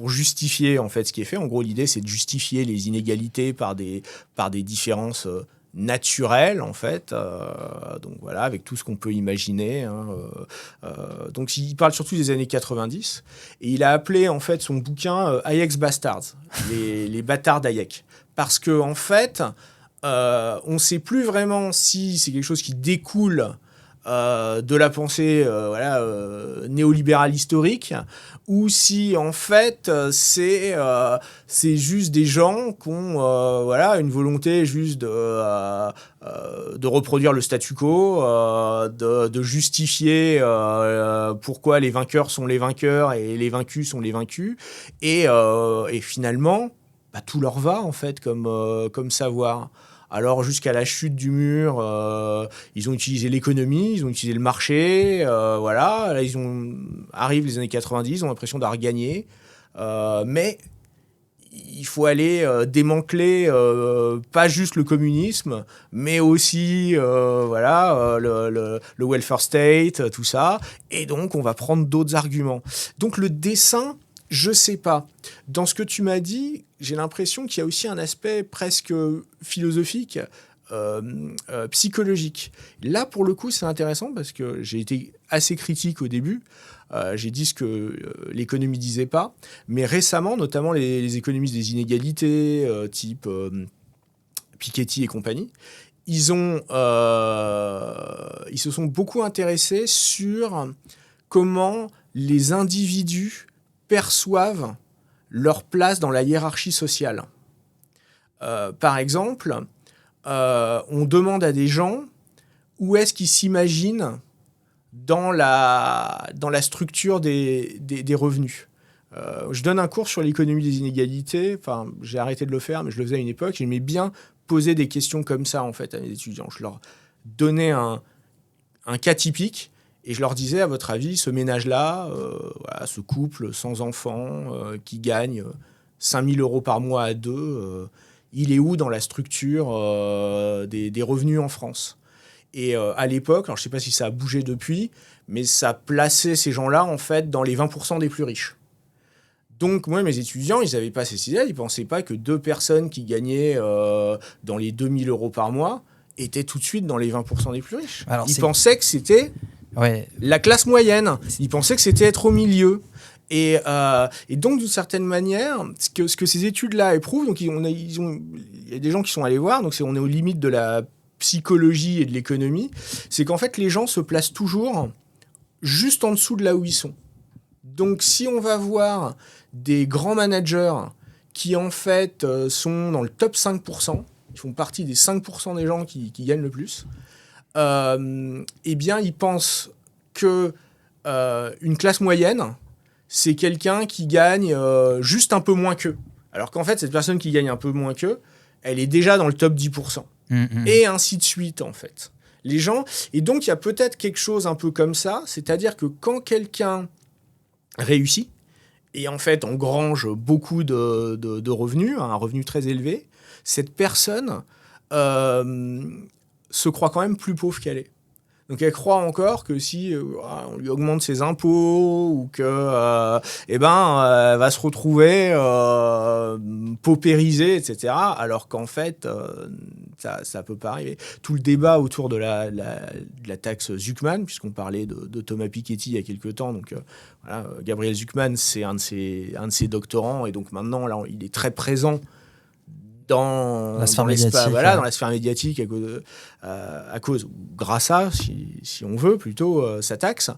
justifier en fait ce qui est fait. En gros, l'idée, c'est de justifier les inégalités par des différences naturelles, en fait. Donc voilà, avec tout ce qu'on peut imaginer. Donc il parle surtout des années 90. Et il a appelé en fait son bouquin Hayek's Bastards, les bâtards d'Hayek. Parce qu'en fait, on ne sait plus vraiment si c'est quelque chose qui découle de la pensée néolibérale historique ou si en fait c'est juste des gens qui ont une volonté juste de reproduire le statu quo, de justifier pourquoi les vainqueurs sont les vainqueurs et les vaincus sont les vaincus et finalement tout leur va en fait comme savoir. Alors jusqu'à la chute du mur, ils ont utilisé l'économie, ils ont utilisé le marché, voilà. Là arrivent les années 90, ils ont l'impression d'avoir gagné, mais il faut aller démanteler pas juste le communisme, mais aussi le welfare state, tout ça. Et donc on va prendre d'autres arguments. Donc le dessin. Je sais pas. Dans ce que tu m'as dit, j'ai l'impression qu'il y a aussi un aspect presque philosophique, psychologique. Là, pour le coup, c'est intéressant parce que j'ai été assez critique au début. J'ai dit ce que l'économie disait pas. Mais récemment, notamment les économistes des inégalités, type Piketty et compagnie, ils se sont beaucoup intéressés sur comment les individus perçoivent leur place dans la hiérarchie sociale. Par exemple, on demande à des gens où est-ce qu'ils s'imaginent dans la structure des revenus. Je donne un cours sur l'économie des inégalités. Enfin, j'ai arrêté de le faire, mais je le faisais à une époque. J'aimais bien poser des questions comme ça en fait à mes étudiants. Je leur donnais un cas typique. Et je leur disais, à votre avis, ce ménage-là, ce couple sans enfants qui gagne 5 000 € par mois à deux, il est où dans la structure des revenus en France ? Et à l'époque, alors je ne sais pas si ça a bougé depuis, mais ça plaçait ces gens-là en fait dans les 20% des plus riches. Donc moi, mes étudiants, ils n'avaient pas ces idées, ils ne pensaient pas que deux personnes qui gagnaient dans les 2 000 € par mois étaient tout de suite dans les 20% des plus riches. Alors, ils pensaient que c'était... Ouais. La classe moyenne. Ils pensaient que c'était être au milieu. Et donc, d'une certaine manière, ce que ces études-là éprouvent, donc il y a des gens qui sont allés voir, donc on est aux limites de la psychologie et de l'économie, c'est qu'en fait, les gens se placent toujours juste en dessous de là où ils sont. Donc, si on va voir des grands managers qui, en fait, sont dans le top 5%, ils font partie des 5% des gens qui gagnent le plus, eh bien, ils pensent que une classe moyenne, c'est quelqu'un qui gagne juste un peu moins qu'eux. Alors qu'en fait, cette personne qui gagne un peu moins qu'eux, elle est déjà dans le top 10%. Et ainsi de suite, en fait. Les gens... Et donc, il y a peut-être quelque chose un peu comme ça, c'est-à-dire que quand quelqu'un réussit, et en fait, engrange beaucoup de revenus, un revenu très élevé, cette personne... se croit quand même plus pauvre qu'elle est. Donc elle croit encore que si on lui augmente ses impôts ou que elle va se retrouver paupérisée, etc. Alors qu'en fait, ça peut pas arriver. Tout le débat autour de la taxe Zuckman, puisqu'on parlait de Thomas Piketty il y a quelques temps, donc Gabriel Zuckman, c'est un de ses doctorants, et donc maintenant là, il est très présent dans la sphère médiatique à cause grâce à, si on veut, plutôt sa taxe.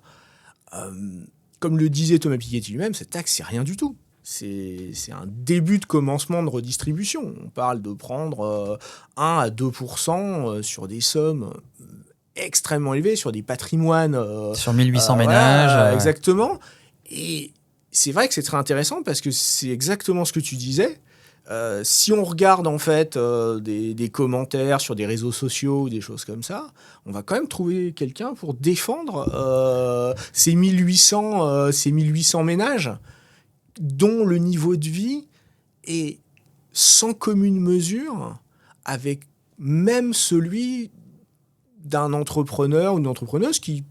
Comme le disait Thomas Piketty lui-même, cette taxe, c'est rien du tout. C'est un début de commencement de redistribution. On parle de prendre 1 à 2% sur des sommes extrêmement élevées, sur des patrimoines... sur 1800 ménages. Exactement. Et c'est vrai que c'est très intéressant parce que c'est exactement ce que tu disais. Si on regarde en fait des commentaires sur des réseaux sociaux ou des choses comme ça, on va quand même trouver quelqu'un pour défendre ces 1800 ménages dont le niveau de vie est sans commune mesure avec même celui d'un entrepreneur ou d'une entrepreneuse qui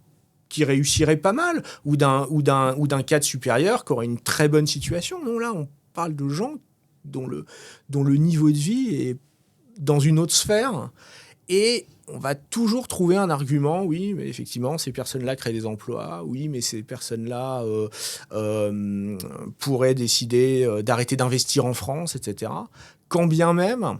réussirait pas mal, ou d'un cadre supérieur qui aurait une très bonne situation. Non, là, on parle de gens dont le niveau de vie est dans une autre sphère, et on va toujours trouver un argument, oui, mais effectivement, ces personnes-là créent des emplois, oui, mais ces personnes-là pourraient décider d'arrêter d'investir en France, etc. Quand bien même,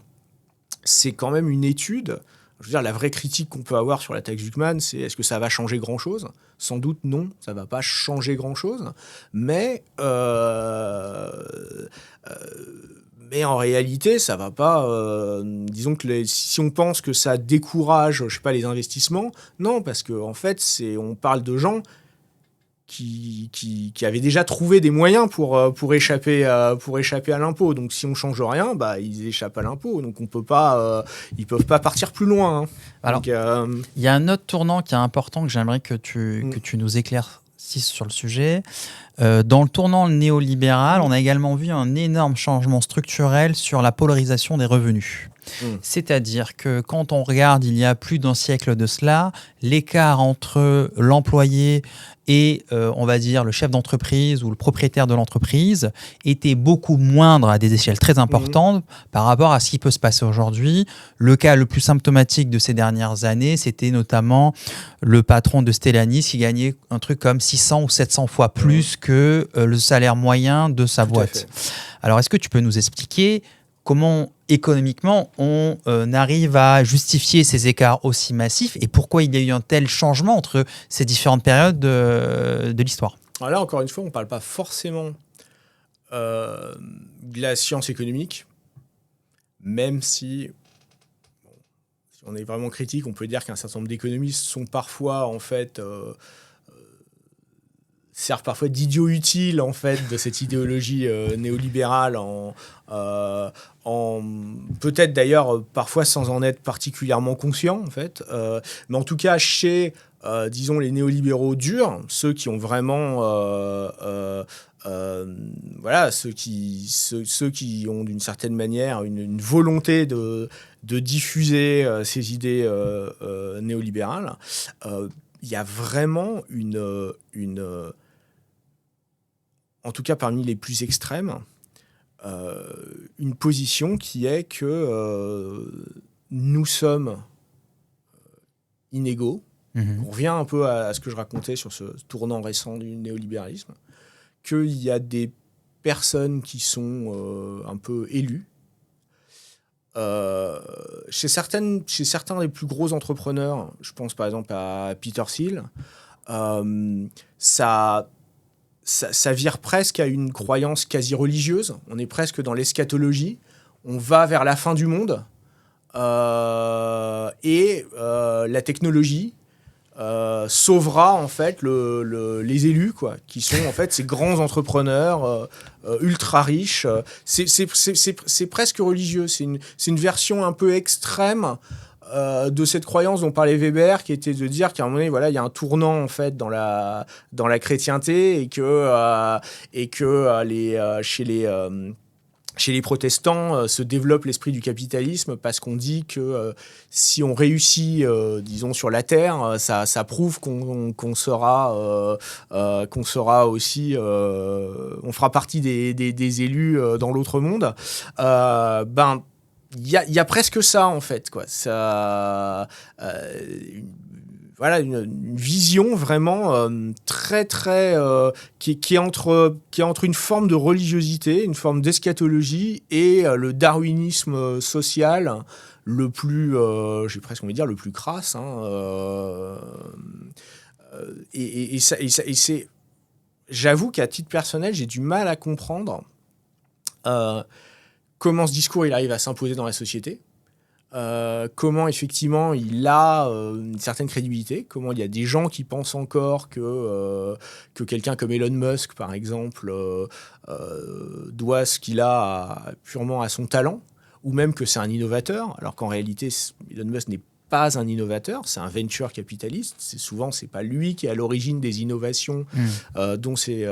c'est quand même une étude. Je veux dire, la vraie critique qu'on peut avoir sur la taxe Zuckman, c'est est-ce que ça va changer grand-chose ? Sans doute non, ça ne va pas changer grand-chose. Mais en réalité, ça va pas. Disons que si on pense que ça décourage, je sais pas, les investissements, non, parce que en fait, on parle de gens qui avaient déjà trouvé des moyens pour échapper à l'impôt. Donc si on change rien, bah ils échappent à l'impôt. Donc ils peuvent pas partir plus loin. Hein. Alors, il y a un autre tournant qui est important que j'aimerais que tu nous éclaircisses sur le sujet. Dans le tournant néolibéral, on a également vu un énorme changement structurel sur la polarisation des revenus. C'est-à-dire que quand on regarde il y a plus d'un siècle de cela, l'écart entre l'employé et on va dire le chef d'entreprise ou le propriétaire de l'entreprise était beaucoup moindre à des échelles très importantes par rapport à ce qui peut se passer aujourd'hui. Le cas le plus symptomatique de ces dernières années, c'était notamment le patron de Stellantis qui gagnait un truc comme 600 ou 700 fois plus que le salaire moyen de sa boîte. Alors, est-ce que tu peux nous expliquer comment économiquement on arrive à justifier ces écarts aussi massifs et pourquoi il y a eu un tel changement entre ces différentes périodes de l'histoire ? Alors là, encore une fois, on ne parle pas forcément de la science économique, même si on est vraiment critique, on peut dire qu'un certain nombre d'économistes sont parfois, en fait, servent parfois d'idiots utiles en fait de cette idéologie néolibérale en peut-être d'ailleurs parfois sans en être particulièrement conscient en fait, mais en tout cas chez disons les néolibéraux durs, ceux qui ont vraiment voilà, ceux qui ont d'une certaine manière une volonté de diffuser ces idées néolibérales, il y a vraiment en tout cas parmi les plus extrêmes, une position qui est que nous sommes inégaux. On revient un peu à ce que je racontais sur ce tournant récent du néolibéralisme, qu'il y a des personnes qui sont un peu élues. Chez certains des plus gros entrepreneurs, je pense par exemple à Peter Thiel, ça vire presque à une croyance quasi religieuse. On est presque dans l'eschatologie. On va vers la fin du monde et la technologie sauvera en fait les élus, quoi, qui sont en fait ces grands entrepreneurs ultra riches. C'est presque religieux. C'est une version un peu extrême de cette croyance dont parlait Weber, qui était de dire qu'à un moment donné, voilà, il y a un tournant en fait dans la chrétienté et que chez les protestants se développe l'esprit du capitalisme parce qu'on dit que si on réussit, disons, sur la terre, ça prouve qu'on sera aussi, on fera partie des élus dans l'autre monde. Il y a presque ça en fait, quoi. Ça, voilà, une vision vraiment très très qui est entre une forme de religiosité, une forme d'eschatologie et le darwinisme social le plus, j'ai presque envie de dire le plus crasse. Hein, et c'est, j'avoue qu'à titre personnel, j'ai du mal à comprendre comment ce discours il arrive à s'imposer dans la société. comment effectivement il a une certaine crédibilité, comment il y a des gens qui pensent encore que quelqu'un comme Elon Musk, par exemple, doit ce qu'il a purement à son talent, ou même que c'est un innovateur, alors qu'en réalité, Elon Musk n'est pas un innovateur, c'est un venture capitaliste. C'est pas lui qui est à l'origine des innovations dont ces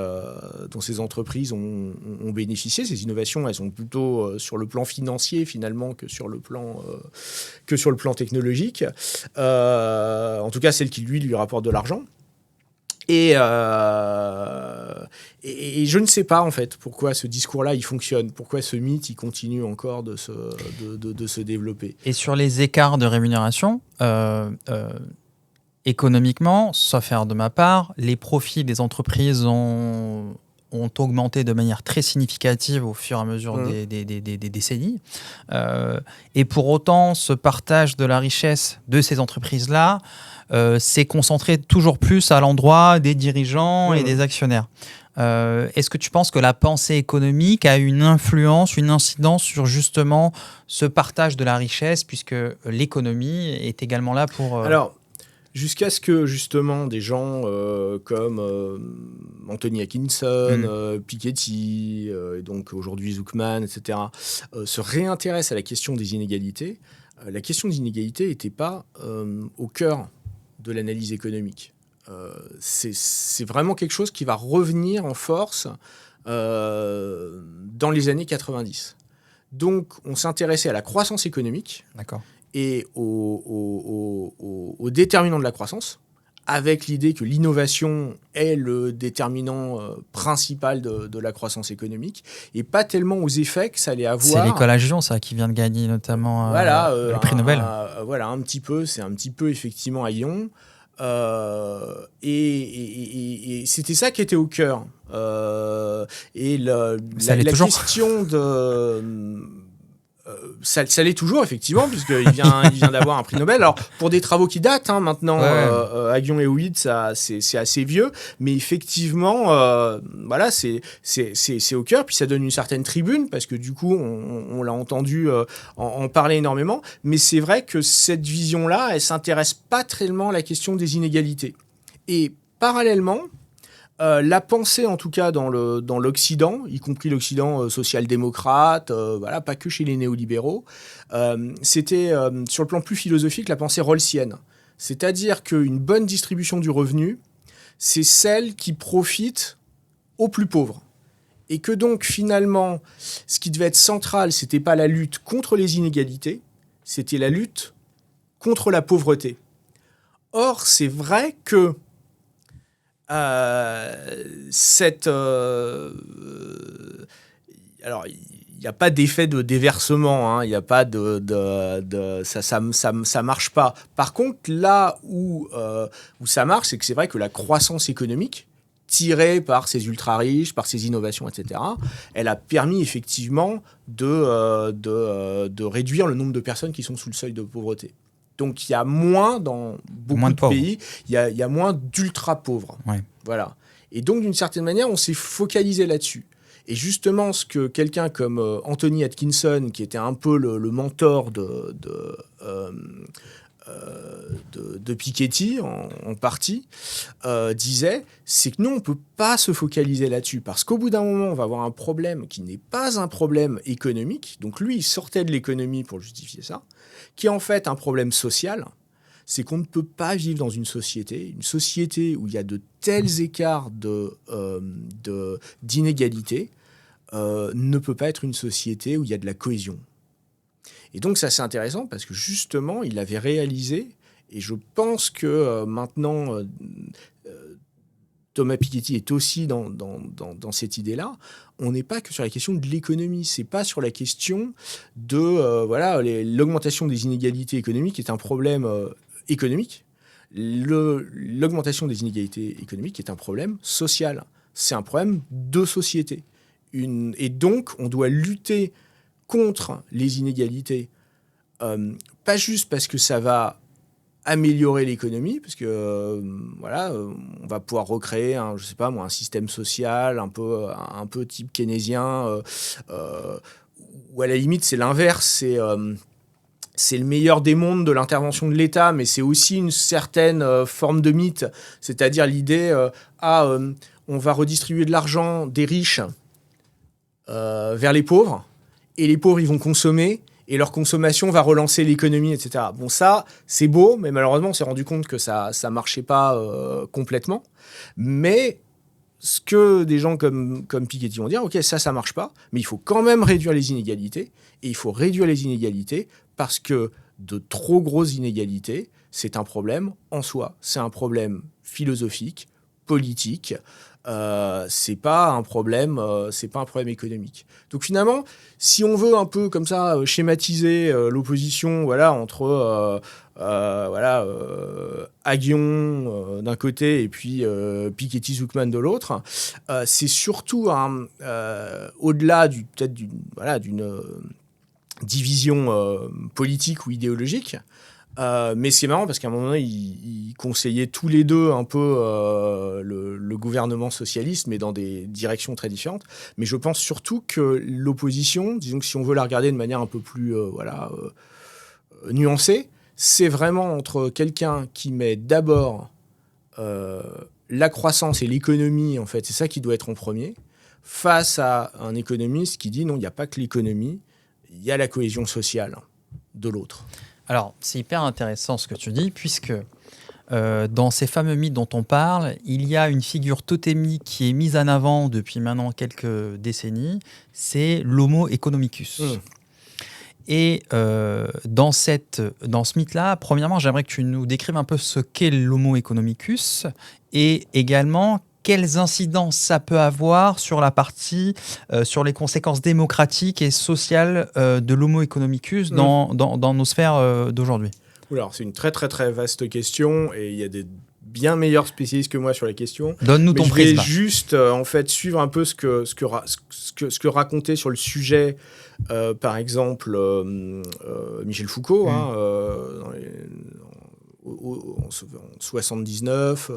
entreprises ont bénéficié. Ces innovations, elles sont plutôt sur le plan financier finalement que sur le plan technologique. En tout cas, celle qui lui rapporte de l'argent. Et je ne sais pas en fait pourquoi ce discours-là il fonctionne, pourquoi ce mythe il continue encore de se développer. Et sur les écarts de rémunération, économiquement, sauf erreur de ma part, les profits des entreprises ont augmenté de manière très significative au fur et à mesure des décennies. Et pour autant, ce partage de la richesse de ces entreprises-là s'est concentré toujours plus à l'endroit des dirigeants et des actionnaires. Est-ce que tu penses que la pensée économique a une influence, une incidence sur justement ce partage de la richesse, puisque l'économie est également là pour... Alors, jusqu'à ce que justement des gens comme Anthony Atkinson, Piketty, et donc aujourd'hui Zuckman, etc., se réintéressent à la question des inégalités, la question des inégalités n'était pas au cœur de l'analyse économique. C'est vraiment quelque chose qui va revenir en force dans les années 90. Donc, on s'intéressait à la croissance économique et aux déterminants de la croissance, avec l'idée que l'innovation est le déterminant principal de la croissance économique, et pas tellement aux effets que ça allait avoir. C'est l'école Agion, ça, qui vient de gagner notamment le prix Nobel. Voilà, un petit peu, c'est un petit peu effectivement Agion. Et c'était ça qui était au cœur. Et la question de... ça l'est toujours, effectivement, puisqu'il vient d'avoir un prix Nobel. Alors, pour des travaux qui datent, maintenant, Agion et Ouid, c'est assez vieux, mais effectivement, voilà, c'est au cœur, puis ça donne une certaine tribune, parce que du coup, on l'a entendu en parler énormément, mais c'est vrai que cette vision-là, elle s'intéresse pas tellement à la question des inégalités. Et parallèlement, la pensée, en tout cas dans l'Occident, y compris l'Occident social-démocrate, voilà, pas que chez les néolibéraux, c'était sur le plan plus philosophique la pensée rawlsienne. C'est-à-dire qu'une bonne distribution du revenu, c'est celle qui profite aux plus pauvres. Et que donc finalement, ce qui devait être central, c'était pas la lutte contre les inégalités, c'était la lutte contre la pauvreté. Or, c'est vrai que alors, il n'y a pas d'effet de déversement, il n'y a pas ça marche pas. Par contre, là où ça marche, c'est que c'est vrai que la croissance économique, tirée par ces ultra-riches, par ces innovations, etc., elle a permis effectivement de réduire le nombre de personnes qui sont sous le seuil de pauvreté. Donc, il y a moins dans beaucoup de pays, il y a moins d'ultra-pauvres. Ouais. Voilà. Et donc, d'une certaine manière, on s'est focalisé là-dessus. Et justement, ce que quelqu'un comme Anthony Atkinson, qui était un peu le mentor de Piketty, en partie, disait, c'est que nous, on ne peut pas se focaliser là-dessus, parce qu'au bout d'un moment, on va avoir un problème qui n'est pas un problème économique. Donc lui, il sortait de l'économie pour justifier ça, qui est en fait un problème social. C'est qu'on ne peut pas vivre dans une société où il y a de tels écarts d'inégalité, ne peut pas être une société où il y a de la cohésion. Et donc ça, c'est intéressant parce que justement, il avait réalisé, et je pense que maintenant, Thomas Piketty est aussi dans cette idée-là, on n'est pas que sur la question de l'économie, c'est pas sur la question de, l'augmentation des inégalités économiques est un problème économique, l'augmentation des inégalités économiques est un problème social, c'est un problème de société. Et donc, on doit lutter contre les inégalités, pas juste parce que ça va améliorer l'économie, parce que on va pouvoir recréer un système social un peu type keynésien, ou à la limite c'est l'inverse, c'est le meilleur des mondes de l'intervention de l'État, mais c'est aussi une certaine forme de mythe, c'est-à-dire l'idée on va redistribuer de l'argent des riches vers les pauvres, et les pauvres, ils vont consommer, et leur consommation va relancer l'économie, etc. Bon, ça, c'est beau, mais malheureusement, on s'est rendu compte que ça marchait pas complètement. Mais ce que des gens comme Piketty vont dire, ok, ça marche pas, mais il faut quand même réduire les inégalités, et il faut réduire les inégalités parce que de trop grosses inégalités, c'est un problème en soi. C'est un problème philosophique, politique, c'est pas un problème économique. Donc finalement, si on veut un peu comme ça schématiser l'opposition, voilà, entre Aguillon d'un côté et puis Piketty-Zucman de l'autre, c'est surtout au-delà d'une division politique ou idéologique. Mais c'est marrant parce qu'à un moment donné, ils conseillaient tous les deux un peu le gouvernement socialiste, mais dans des directions très différentes. Mais je pense surtout que l'opposition, disons que si on veut la regarder de manière un peu plus nuancée, c'est vraiment entre quelqu'un qui met d'abord la croissance et l'économie, en fait, c'est ça qui doit être en premier, face à un économiste qui dit non, il n'y a pas que l'économie, il y a la cohésion sociale de l'autre. Alors, c'est hyper intéressant ce que tu dis, puisque dans ces fameux mythes dont on parle, il y a une figure totémique qui est mise en avant depuis maintenant quelques décennies, c'est l'homo economicus. Et dans ce mythe-là, premièrement, j'aimerais que tu nous décrives un peu ce qu'est l'homo economicus et également quelles incidences ça peut avoir sur la partie, sur les conséquences démocratiques et sociales de l'homo economicus dans nos sphères d'aujourd'hui. Alors, c'est une très très très vaste question et il y a des bien meilleurs spécialistes que moi sur la question. Donne-nous ton prisme. Je vais juste en fait suivre un peu ce que racontait sur le sujet, par exemple Michel Foucault, en 79,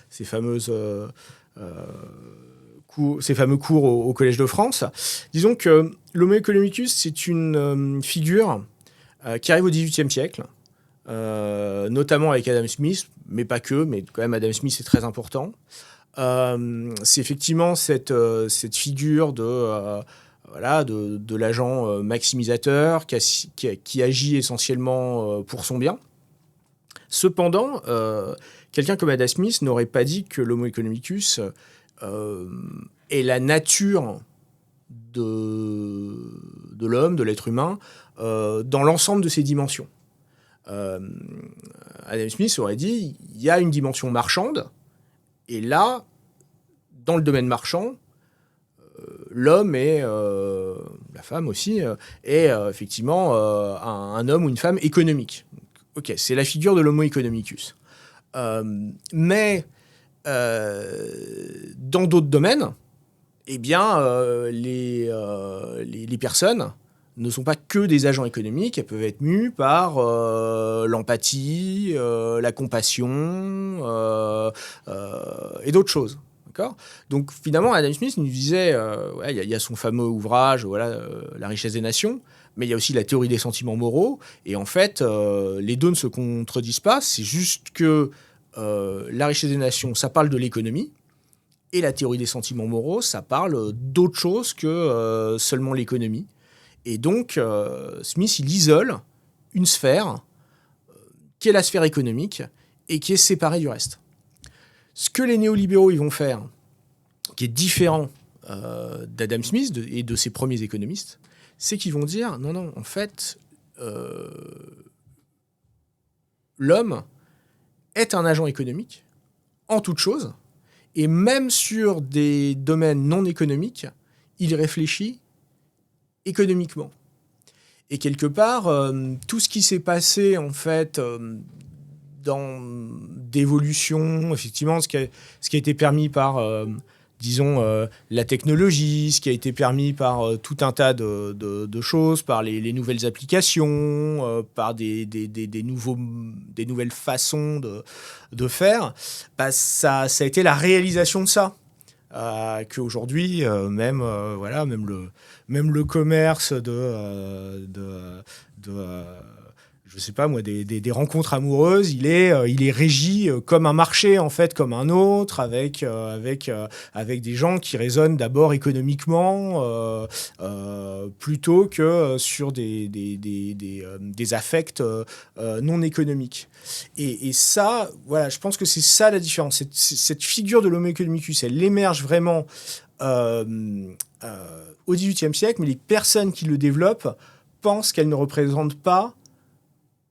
ces fameux cours au Collège de France. Disons que l'homo economicus, c'est une figure qui arrive au XVIIIe siècle, notamment avec Adam Smith, mais pas que, mais quand même Adam Smith est très important. C'est effectivement cette figure de l'agent maximisateur qui agit essentiellement pour son bien. Cependant, quelqu'un comme Adam Smith n'aurait pas dit que l'homo economicus est la nature de l'homme, de l'être humain, dans l'ensemble de ses dimensions. Adam Smith aurait dit il y a une dimension marchande, et là, dans le domaine marchand, l'homme et la femme aussi est effectivement un homme ou une femme économique. Ok, c'est la figure de l'homo economicus. Mais dans d'autres domaines, eh bien, les personnes ne sont pas que des agents économiques, elles peuvent être mues par l'empathie, la compassion et d'autres choses. D'accord ? Donc finalement, Adam Smith nous disait, il y a son fameux ouvrage, La richesse des nations, mais il y a aussi la théorie des sentiments moraux, et en fait, les deux ne se contredisent pas, c'est juste que la richesse des nations, ça parle de l'économie, et la théorie des sentiments moraux, ça parle d'autre chose que seulement l'économie. Et donc, Smith, il isole une sphère qui est la sphère économique et qui est séparée du reste. Ce que les néolibéraux ils vont faire, qui est différent d'Adam Smith et de ses premiers économistes, c'est qu'ils vont dire, non, en fait, l'homme est un agent économique en toute chose, et même sur des domaines non économiques, il réfléchit économiquement. Et quelque part, tout ce qui s'est passé, en fait, dans d'évolution, effectivement, ce qui a été permis par, la technologie, ce qui a été permis par tout un tas de choses, par les nouvelles applications, par des nouvelles façons de faire, ça a été la réalisation de ça. Qu'aujourd'hui, même le commerce de je sais pas moi, des rencontres amoureuses, il est régi comme un marché, en fait, comme un autre, avec des gens qui raisonnent d'abord économiquement, plutôt que sur des affects non économiques. Et ça, voilà, je pense que c'est ça la différence. Cette figure de l'homo economicus, elle émerge vraiment au XVIIIe siècle, mais les personnes qui le développent pensent qu'elle ne représente pas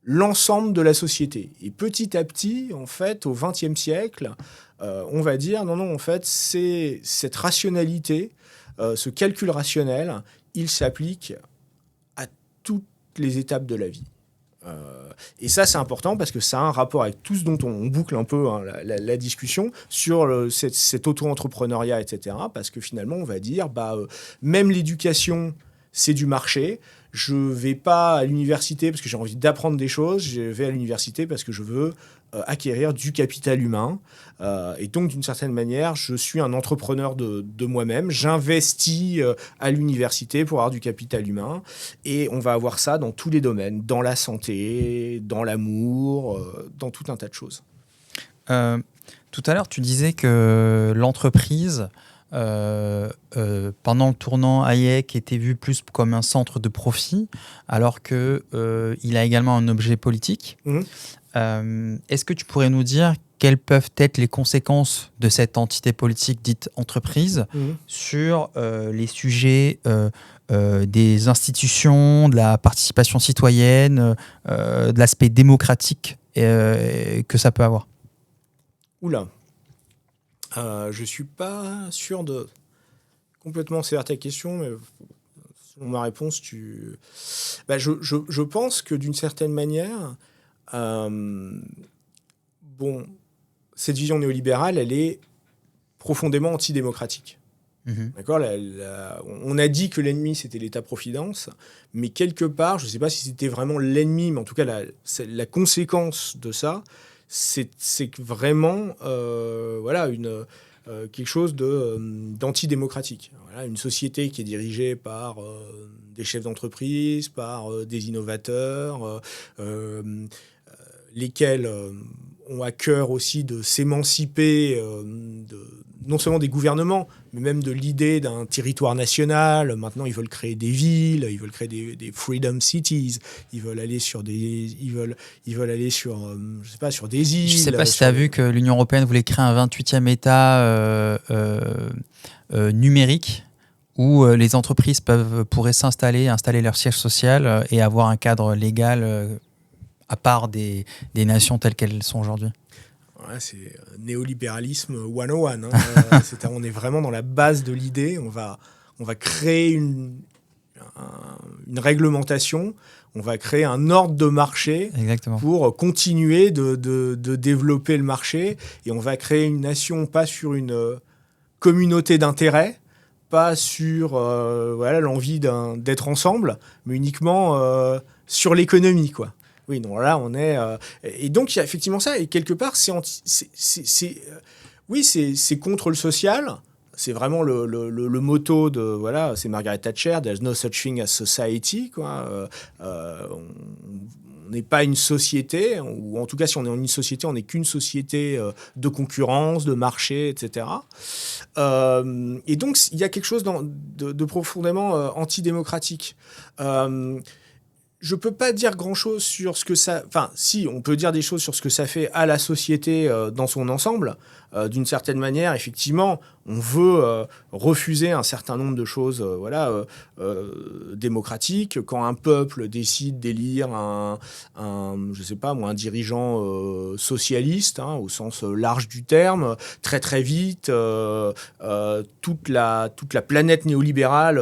l'ensemble de la société. Et petit à petit, en fait, au XXe siècle, on va dire, non, en fait, c'est cette rationalité, ce calcul rationnel, il s'applique à toutes les étapes de la vie. Et ça, c'est important parce que ça a un rapport avec tout ce dont on boucle un peu la discussion sur cet auto-entrepreneuriat, etc. Parce que finalement, on va dire, même l'éducation, c'est du marché. Je ne vais pas à l'université parce que j'ai envie d'apprendre des choses. Je vais à l'université parce que je veux acquérir du capital humain. Et donc, d'une certaine manière, je suis un entrepreneur de moi-même. J'investis à l'université pour avoir du capital humain. Et on va avoir ça dans tous les domaines, dans la santé, dans l'amour, dans tout un tas de choses. Tout à l'heure, tu disais que l'entreprise, pendant le tournant Hayek, était vu plus comme un centre de profit, alors qu'il a également un objet politique. Est-ce que tu pourrais nous dire quelles peuvent être les conséquences de cette entité politique dite entreprise sur les sujets des institutions, de la participation citoyenne, de l'aspect démocratique que ça peut avoir? Oula, je suis pas sûr de complètement saisir ta question, mais selon ma réponse, je pense que d'une certaine manière, cette vision néolibérale, elle est profondément antidémocratique. D'accord, on a dit que l'ennemi, c'était l'État-providence, mais quelque part, je ne sais pas si c'était vraiment l'ennemi, mais en tout cas, la conséquence de ça, c'est vraiment quelque chose d'antidémocratique. Voilà, une société qui est dirigée par des chefs d'entreprise, par des innovateurs, lesquels ont à cœur aussi de s'émanciper non seulement des gouvernements, mais même de l'idée d'un territoire national. Maintenant, ils veulent créer des villes, ils veulent créer des freedom cities, ils veulent aller sur sur des îles. Je ne sais pas si tu as vu que l'Union européenne voulait créer un 28e État numérique où les entreprises pourraient installer leur siège social et avoir un cadre légal à part des nations telles qu'elles sont aujourd'hui. Ouais, c'est néolibéralisme 101. On est vraiment dans la base de l'idée. On va créer une réglementation, on va créer un ordre de marché. Exactement. Pour continuer de développer le marché. Et on va créer une nation, pas sur une communauté d'intérêts, pas sur l'envie d'être ensemble, mais uniquement sur l'économie, quoi. Oui, non, là, on est... et donc, il y a effectivement ça. Et quelque part, c'est contre le social. C'est vraiment le motto de... Voilà, c'est Margaret Thatcher, « There's no such thing as society ». On n'est pas une société, ou en tout cas, si on est une société, on n'est qu'une société de concurrence, de marché, etc. Et donc, il y a quelque chose de profondément antidémocratique. Je peux pas dire grand-chose sur ce que ça... Enfin, si, on peut dire des choses sur ce que ça fait à la société dans son ensemble. D'une certaine manière, effectivement, on veut refuser un certain nombre de choses démocratiques. Quand un peuple décide d'élire un dirigeant socialiste, au sens large du terme, très très vite, toute la planète néolibérale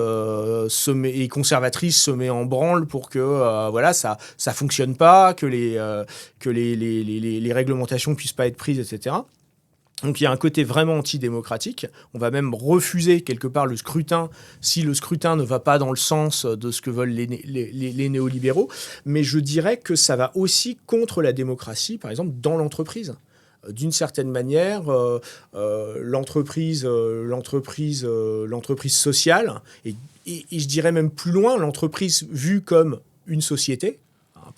et conservatrice se met en branle pour que ça fonctionne pas, que les réglementations puissent pas être prises, etc. Donc il y a un côté vraiment antidémocratique. On va même refuser quelque part le scrutin si le scrutin ne va pas dans le sens de ce que veulent les néolibéraux. Mais je dirais que ça va aussi contre la démocratie, par exemple, dans l'entreprise. D'une certaine manière, l'entreprise sociale, et je dirais même plus loin, l'entreprise vue comme une société,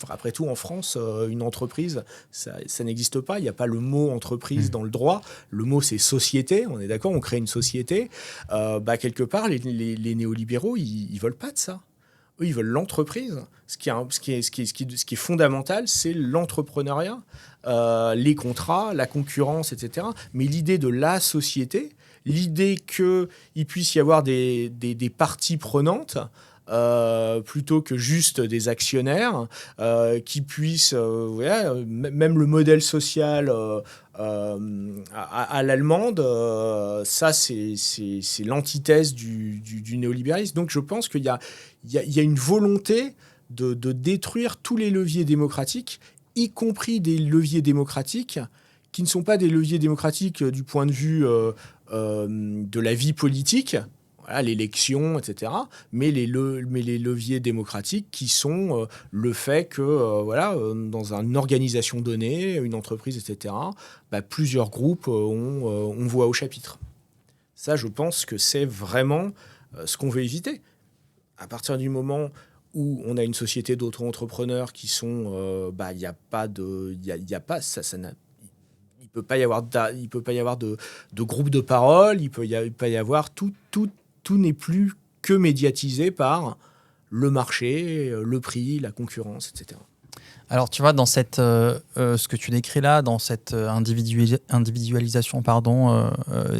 Après tout, en France, une entreprise, ça n'existe pas. Il n'y a pas le mot entreprise dans le droit. Le mot, c'est société. On est d'accord, on crée une société. Quelque part, les néolibéraux, ils veulent pas de ça. Eux, ils veulent l'entreprise. Ce qui est fondamental, c'est l'entrepreneuriat, les contrats, la concurrence, etc. Mais l'idée de la société, l'idée qu'il puisse y avoir des parties prenantes, plutôt que juste des actionnaires, qui puissent, même le modèle social à l'allemande, ça c'est l'antithèse du néolibéralisme. Donc je pense qu'il y a une volonté de détruire tous les leviers démocratiques, y compris des leviers démocratiques qui ne sont pas des leviers démocratiques du point de vue de la vie politique, voilà, l'élection, etc. Mais les leviers démocratiques qui sont le fait que, dans une organisation donnée, une entreprise, etc., plusieurs groupes ont voix au chapitre. Ça, je pense que c'est vraiment ce qu'on veut éviter. À partir du moment où on a une société d'auto-entrepreneurs qui sont... il n'y a pas de... Il peut pas y avoir de groupe de parole, il peut pas y avoir tout n'est plus que médiatisé par le marché, le prix, la concurrence, etc. Alors, tu vois, dans ce que tu décris là, dans cette individualisation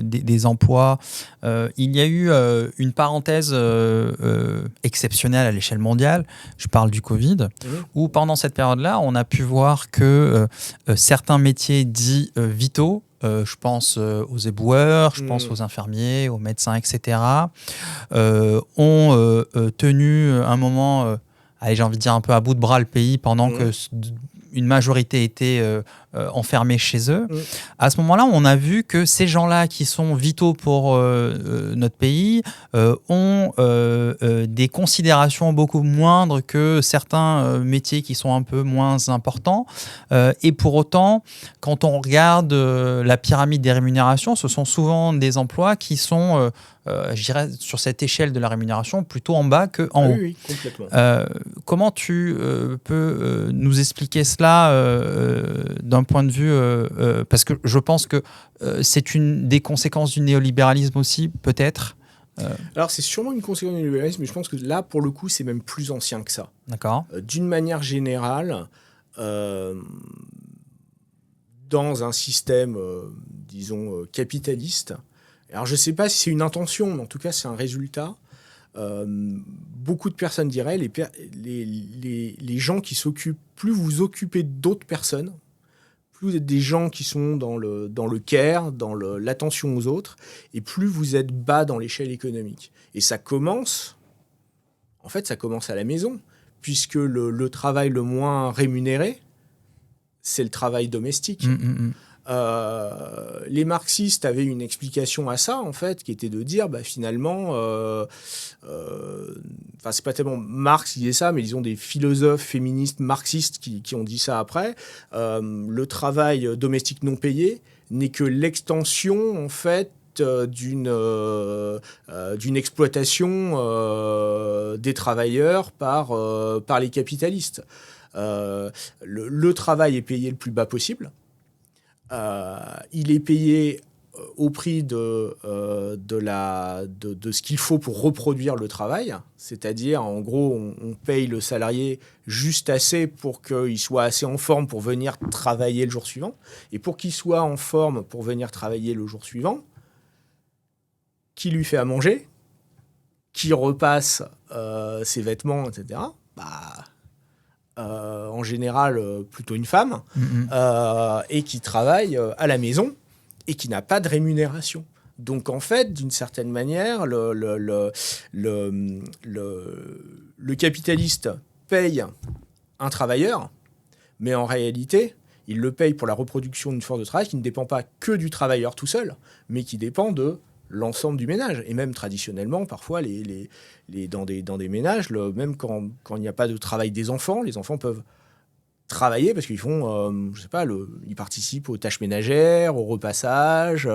des emplois, il y a eu une parenthèse exceptionnelle à l'échelle mondiale. Je parle du Covid, où pendant cette période-là, on a pu voir que certains métiers dits vitaux, je pense aux éboueurs, je pense aux infirmiers, aux médecins, etc., ont tenu un moment... j'ai envie de dire un peu à bout de bras le pays pendant que une majorité était enfermée chez eux. À ce moment-là, on a vu que ces gens-là qui sont vitaux pour notre pays ont des considérations beaucoup moindres que certains métiers qui sont un peu moins importants. Et pour autant, quand on regarde la pyramide des rémunérations, ce sont souvent des emplois qui sont... je dirais, sur cette échelle de la rémunération, plutôt en bas qu'en haut. Oui, complètement. Comment tu peux nous expliquer cela d'un point de vue... parce que je pense que c'est une des conséquences du néolibéralisme aussi, peut-être. Alors, c'est sûrement une conséquence du néolibéralisme, mais je pense que là, pour le coup, c'est même plus ancien que ça. D'accord. D'une manière générale, dans un système, capitaliste, alors, je ne sais pas si c'est une intention, mais en tout cas, c'est un résultat. Beaucoup de personnes diraient, les gens qui s'occupent, plus vous occupez d'autres personnes, plus vous êtes des gens qui sont dans le care, dans l'attention aux autres, et plus vous êtes bas dans l'échelle économique. Et ça commence à la maison, puisque le travail le moins rémunéré, c'est le travail domestique. Les marxistes avaient une explication à ça, en fait, qui était de dire, finalement, c'est pas tellement Marx qui disait ça, mais disons des philosophes féministes marxistes qui ont dit ça après. Le travail domestique non payé n'est que l'extension, en fait, d'une exploitation des travailleurs par les capitalistes. Le travail est payé le plus bas possible. Il est payé au prix de ce qu'il faut pour reproduire le travail. C'est-à-dire, en gros, on paye le salarié juste assez pour qu'il soit assez en forme pour venir travailler le jour suivant. Et pour qu'il soit en forme pour venir travailler le jour suivant, qui lui fait à manger, qui repasse ses vêtements, etc., en général plutôt une femme, et qui travaille à la maison et qui n'a pas de rémunération. Donc en fait, d'une certaine manière, le capitaliste paye un travailleur, mais en réalité, il le paye pour la reproduction d'une force de travail qui ne dépend pas que du travailleur tout seul, mais qui dépend de l'ensemble du ménage. Et même traditionnellement, parfois, dans des ménages, même quand il n'y a pas de travail des enfants, les enfants peuvent travailler parce qu'ils font, ils participent aux tâches ménagères, au repassage,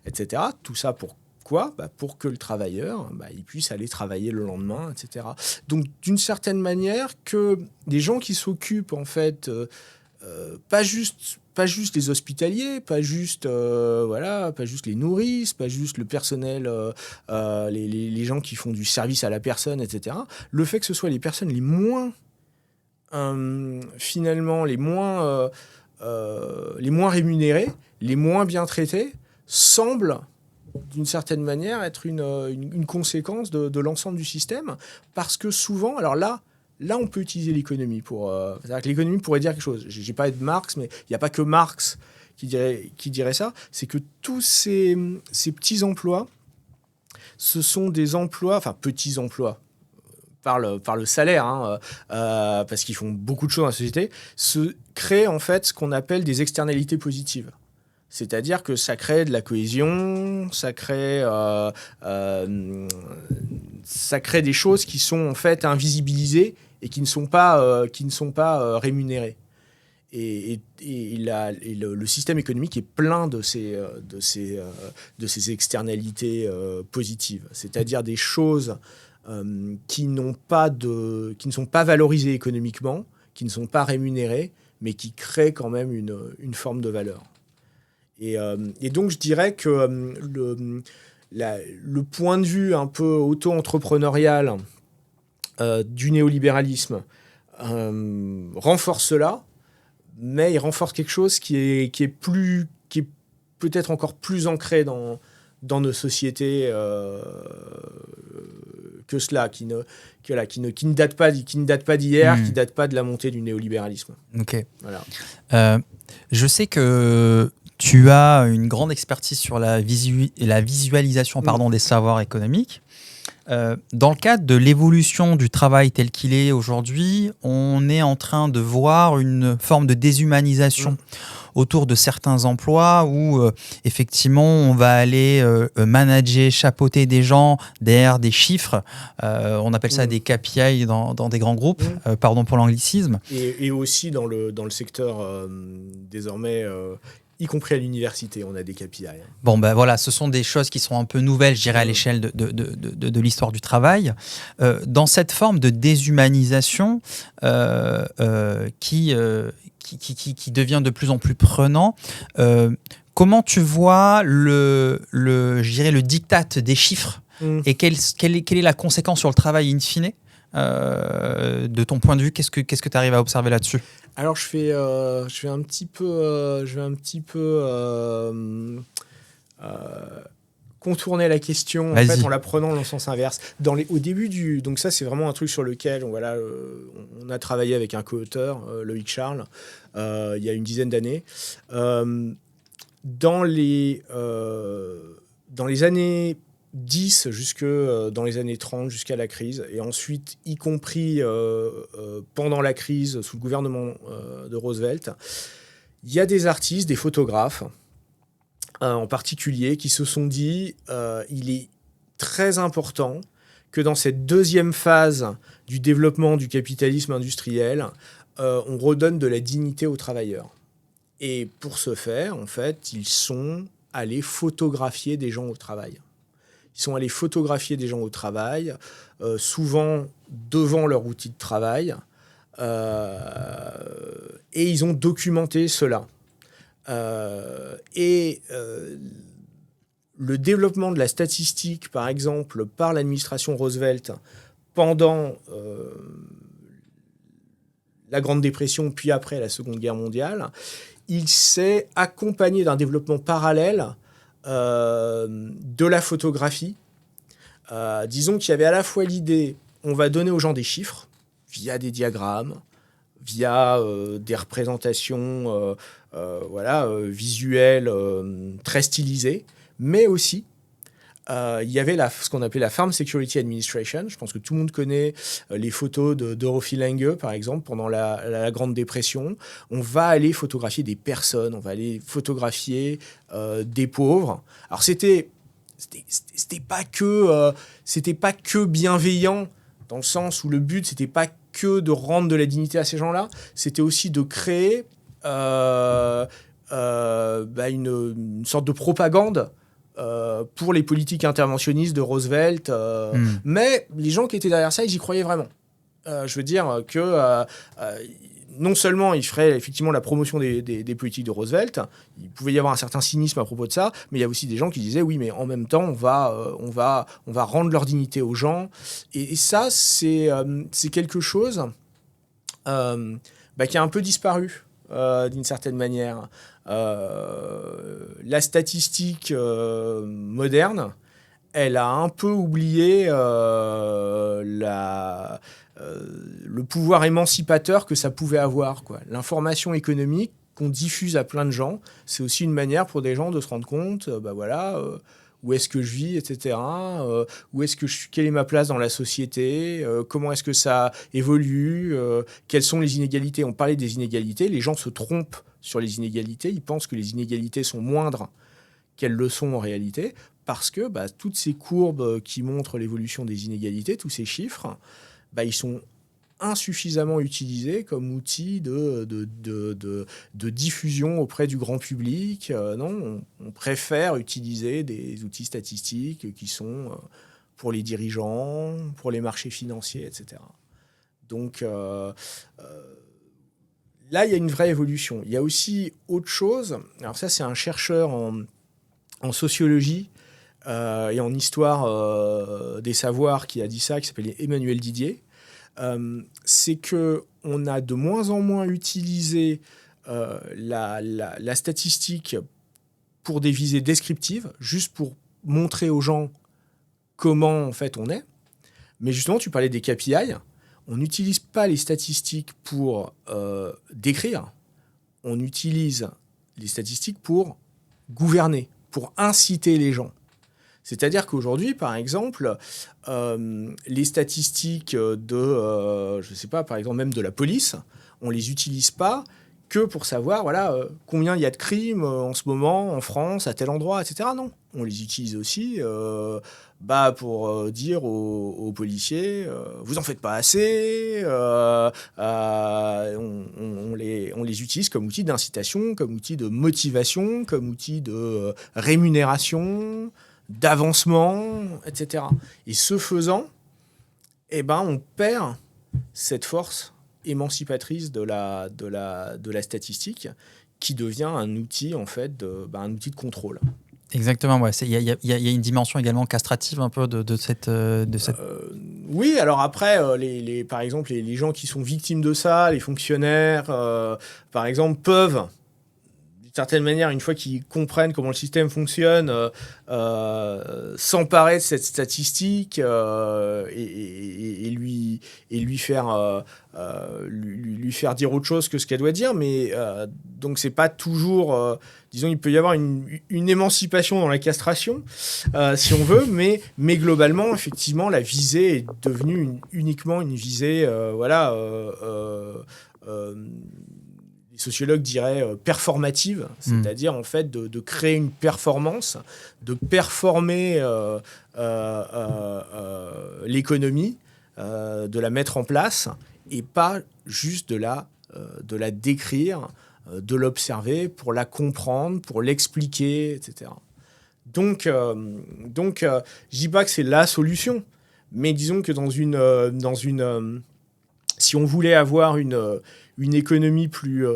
etc. Tout ça pour Pourquoi ? Pour que le travailleur il puisse aller travailler le lendemain, etc. Donc, d'une certaine manière, que des gens qui s'occupent, en fait, pas juste les hospitaliers, pas juste les nourrices, pas juste le personnel, les gens qui font du service à la personne, etc. Le fait que ce soit les personnes les moins, finalement, les moins rémunérées, les moins bien traitées, semble d'une certaine manière être une conséquence de l'ensemble du système, parce que souvent, alors là, on peut utiliser l'économie pour... c'est-à-dire que l'économie pourrait dire quelque chose. J'ai parlé de Marx, mais il n'y a pas que Marx qui dirait ça. C'est que tous ces petits emplois, ce sont des emplois... Enfin, petits emplois, par le salaire, parce qu'ils font beaucoup de choses dans la société, se créent en fait ce qu'on appelle des externalités positives. C'est-à-dire que ça crée de la cohésion, ça crée des choses qui sont en fait invisibilisées et qui ne sont pas rémunérées. Et le système économique est plein de ces externalités positives, c'est-à-dire des choses qui ne sont pas valorisées économiquement, qui ne sont pas rémunérées, mais qui créent quand même une forme de valeur. Et donc, je dirais que le point de vue un peu auto-entrepreneurial du néolibéralisme renforce cela, mais il renforce quelque chose qui est peut-être encore plus ancré dans nos sociétés que cela, qui ne date pas d'hier, qui ne date pas de la montée du néolibéralisme. Ok. Voilà. Je sais que tu as une grande expertise sur la visualisation des savoirs économiques. Dans le cadre de l'évolution du travail tel qu'il est aujourd'hui, on est en train de voir une forme de déshumanisation autour de certains emplois où effectivement on va aller manager, chapeauter des gens derrière des chiffres. On appelle ça des KPI dans des grands groupes, pardon pour l'anglicisme. Et aussi dans le secteur désormais... y compris à l'université, on a des KPI. Bon, voilà, ce sont des choses qui sont un peu nouvelles, je dirais, à l'échelle de l'histoire du travail. Dans cette forme de déshumanisation qui devient de plus en plus prenant, comment tu vois je dirais, le diktat des chiffres et quelle est la conséquence sur le travail in fine de ton point de vue, qu'est-ce que tu arrives à observer là-dessus ? Alors je vais un petit peu contourner la question en fait, en la prenant dans le sens inverse. Au début donc ça c'est vraiment un truc sur lequel on a travaillé avec un co-auteur, Loïc Charles, il y a une dizaine d'années. Dans les années 10 jusque dans les années 30 jusqu'à la crise, et ensuite y compris pendant la crise sous le gouvernement de Roosevelt, il y a des artistes, des photographes en particulier qui se sont dit il est très important que dans cette deuxième phase du développement du capitalisme industriel, on redonne de la dignité aux travailleurs. Et pour ce faire, en fait, ils sont allés photographier des gens au travail. Ils sont allés photographier des gens au travail, souvent devant leur outil de travail, et ils ont documenté cela. Le développement de la statistique, par exemple, par l'administration Roosevelt pendant la Grande Dépression, puis après la Seconde Guerre mondiale, il s'est accompagné d'un développement parallèle de la photographie. Disons qu'il y avait à la fois l'idée, on va donner aux gens des chiffres via des diagrammes, via des représentations visuelles très stylisées, mais aussi il y avait ce qu'on appelait la Farm Security Administration. Je pense que tout le monde connaît les photos de Dorothy Lange, par exemple, pendant la Grande Dépression. On va aller photographier des personnes, on va aller photographier des pauvres. Alors, c'était pas que bienveillant, dans le sens où le but, c'était pas que de rendre de la dignité à ces gens-là, c'était aussi de créer une sorte de propagande pour les politiques interventionnistes de Roosevelt. Mais les gens qui étaient derrière ça, ils y croyaient vraiment. Je veux dire que non seulement il ferait effectivement la promotion des politiques de Roosevelt, il pouvait y avoir un certain cynisme à propos de ça, mais il y a aussi des gens qui disaient oui, mais en même temps, on va rendre leur dignité aux gens. Et ça, c'est quelque chose qui a un peu disparu d'une certaine manière. La statistique moderne, elle a un peu oublié le pouvoir émancipateur que ça pouvait avoir, quoi. L'information économique qu'on diffuse à plein de gens, c'est aussi une manière pour des gens de se rendre compte, où est-ce que je vis, etc. Quelle est ma place dans la société, comment est-ce que ça évolue, quelles sont les inégalités. On parlait des inégalités, les gens se trompent sur les inégalités, ils pensent que les inégalités sont moindres qu'elles le sont en réalité, parce que toutes ces courbes qui montrent l'évolution des inégalités, tous ces chiffres, ils sont insuffisamment utilisés comme outil de diffusion auprès du grand public. Non, on préfère utiliser des outils statistiques qui sont pour les dirigeants, pour les marchés financiers, etc. Donc là, il y a une vraie évolution. Il y a aussi autre chose. Alors ça, c'est un chercheur en sociologie et en histoire des savoirs qui a dit ça, qui s'appelle Emmanuel Didier. C'est qu'on a de moins en moins utilisé la statistique pour des visées descriptives, juste pour montrer aux gens comment en fait on est. Mais justement, tu parlais des KPI. On n'utilise pas les statistiques pour décrire. On utilise les statistiques pour gouverner, pour inciter les gens. C'est-à-dire qu'aujourd'hui, par exemple, les statistiques je sais pas, par exemple même de la police, on les utilise pas que pour savoir combien il y a de crimes en ce moment en France, à tel endroit, etc. Non, on les utilise aussi pour dire aux policiers vous en faites pas assez. On les utilise comme outil d'incitation, comme outil de motivation, comme outil de rémunération, d'avancement, etc. Et ce faisant, on perd cette force émancipatrice de la statistique qui devient un outil en fait un outil de contrôle. Exactement, ouais. Il y a une dimension également castrative un peu de cette. Oui, alors après, par exemple, les gens qui sont victimes de ça, les fonctionnaires, par exemple, peuvent, d'une certaine manière, une fois qu'ils comprennent comment le système fonctionne, s'emparer de cette statistique et lui faire dire autre chose que ce qu'elle doit dire. Mais donc c'est pas toujours, disons, il peut y avoir une émancipation dans la castration, si on veut, mais globalement, effectivement, la visée est devenue uniquement une visée, les sociologues diraient performative, c'est-à-dire en fait de créer une performance, de performer l'économie, de la mettre en place et pas juste de la décrire, de l'observer pour la comprendre, pour l'expliquer, etc. Donc je dis pas que c'est la solution, mais disons que si on voulait avoir une économie plus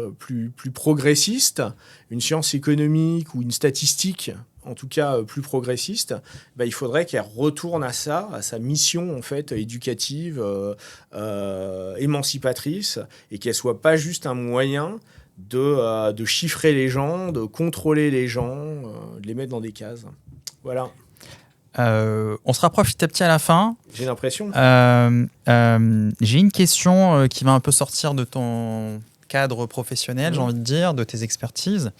progressiste, une science économique ou une statistique, en tout cas plus progressiste, il faudrait qu'elle retourne à ça, à sa mission en fait éducative, émancipatrice, et qu'elle soit pas juste un moyen de chiffrer les gens, de contrôler les gens, de les mettre dans des cases. Voilà. On se rapproche petit à petit à la fin. J'ai l'impression. J'ai une question qui va un peu sortir de ton cadre professionnel, j'ai envie de dire, de tes expertises.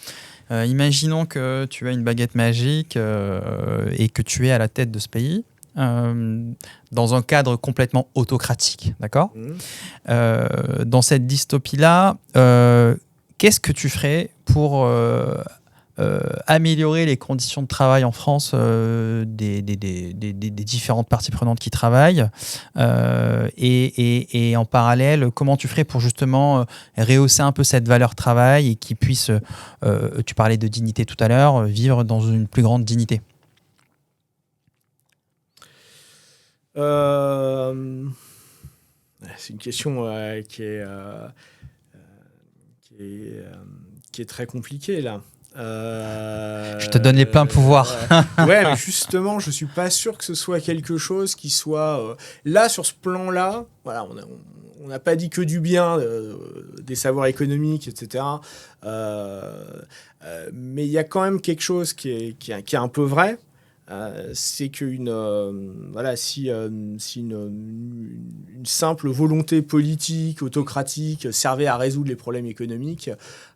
Imaginons que tu as une baguette magique et que tu es à la tête de ce pays, dans un cadre complètement autocratique, d'accord ? Dans cette dystopie-là, qu'est-ce que tu ferais pour améliorer les conditions de travail en France des différentes parties prenantes qui travaillent et en parallèle, comment tu ferais pour justement rehausser un peu cette valeur travail et qu'ils puissent, tu parlais de dignité tout à l'heure, vivre dans une plus grande dignité? C'est une question qui est très compliquée là. Je te donne les pleins pouvoirs. Ouais, mais justement, je suis pas sûr que ce soit quelque chose qui soit là sur ce plan-là. Voilà, on n'a pas dit que du bien des savoirs économiques, etc. Mais il y a quand même quelque chose qui est un peu vrai. C'est qu'une si une simple volonté politique, autocratique servait à résoudre les problèmes économiques,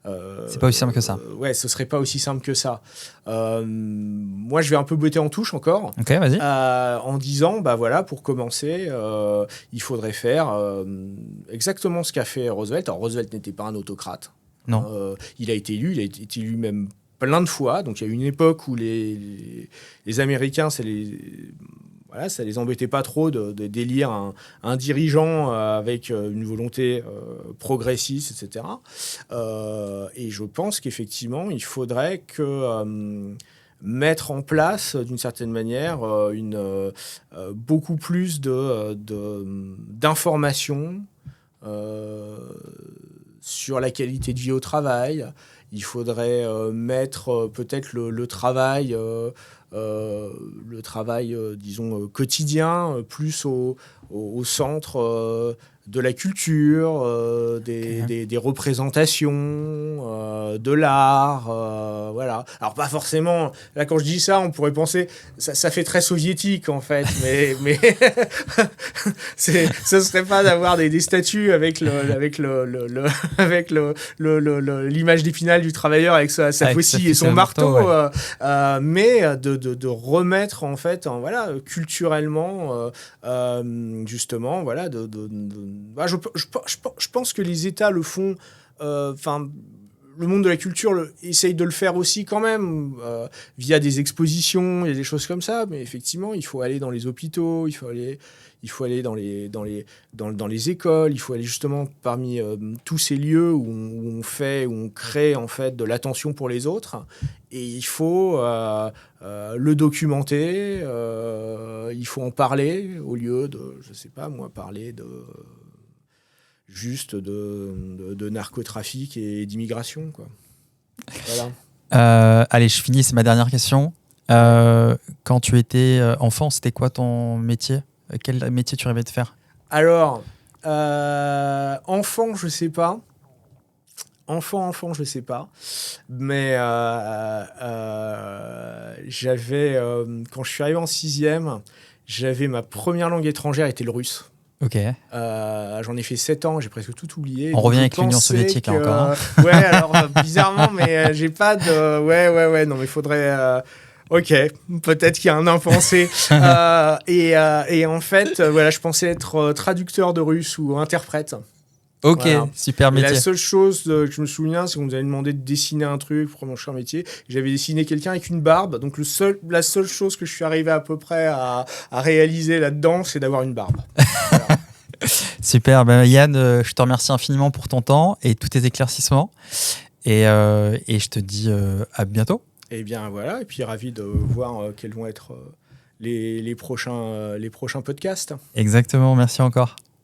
c'est pas aussi simple que ça. Ouais, ce serait pas aussi simple que ça. Moi, je vais un peu botter en touche encore. Ok, vas-y. En disant, pour commencer, il faudrait faire exactement ce qu'a fait Roosevelt. Alors, Roosevelt n'était pas un autocrate. Non. Il a été élu même plein de fois. Donc, il y a une époque où les Américains, ça les embêtait pas trop d'élire un dirigeant avec une volonté progressiste, etc. Et je pense qu'effectivement, il faudrait mettre en place, d'une certaine manière, beaucoup plus d'informations sur la qualité de vie au travail. Il faudrait mettre peut-être le travail, disons, quotidien, plus au centre de la culture, des représentations, de l'art, voilà. Alors pas forcément, là quand je dis ça, on pourrait penser, ça fait très soviétique en fait, mais ce serait pas d'avoir des statues avec l'image d'Épinal du travailleur avec sa faucille et son marteau, ouais. Mais de remettre en fait, culturellement, justement, voilà, je pense que les États le font. Le monde de la culture essaye de le faire aussi quand même, via des expositions, il y a des choses comme ça, mais effectivement, il faut aller dans les hôpitaux, il faut aller dans les écoles, il faut aller justement parmi tous ces lieux où on crée en fait de l'attention pour les autres, et il faut le documenter, il faut en parler au lieu de, je sais pas moi, parler juste de narcotrafic et d'immigration, quoi. Voilà. Allez, je finis, c'est ma dernière question. Quand tu étais enfant, c'était quoi ton métier ? Quel métier tu rêvais de faire ? Alors, enfant, je sais pas. Enfant, je sais pas. Mais j'avais, quand je suis arrivé en 6e, j'avais ma première langue étrangère, était le russe. Ok. J'en ai fait 7 ans, j'ai presque tout oublié. On revient avec l'Union soviétique là encore. Hein. Ouais, alors bizarrement, mais j'ai pas de. Ouais, non, mais il faudrait. Ok, peut-être qu'il y a un impensé. Et en fait, voilà, je pensais être traducteur de russe ou interprète. Ok, voilà. Super métier. Et la seule chose que je me souviens, c'est qu'on nous avait demandé de dessiner un truc pour mon cher métier. J'avais dessiné quelqu'un avec une barbe. Donc la seule chose que je suis arrivé à peu près à réaliser là-dedans, c'est d'avoir une barbe. Voilà. Super. Yann, je te remercie infiniment pour ton temps et tous tes éclaircissements. Et je te dis à bientôt. Et bien voilà. Et puis ravi de voir quels vont être les prochains podcasts. Exactement. Merci encore.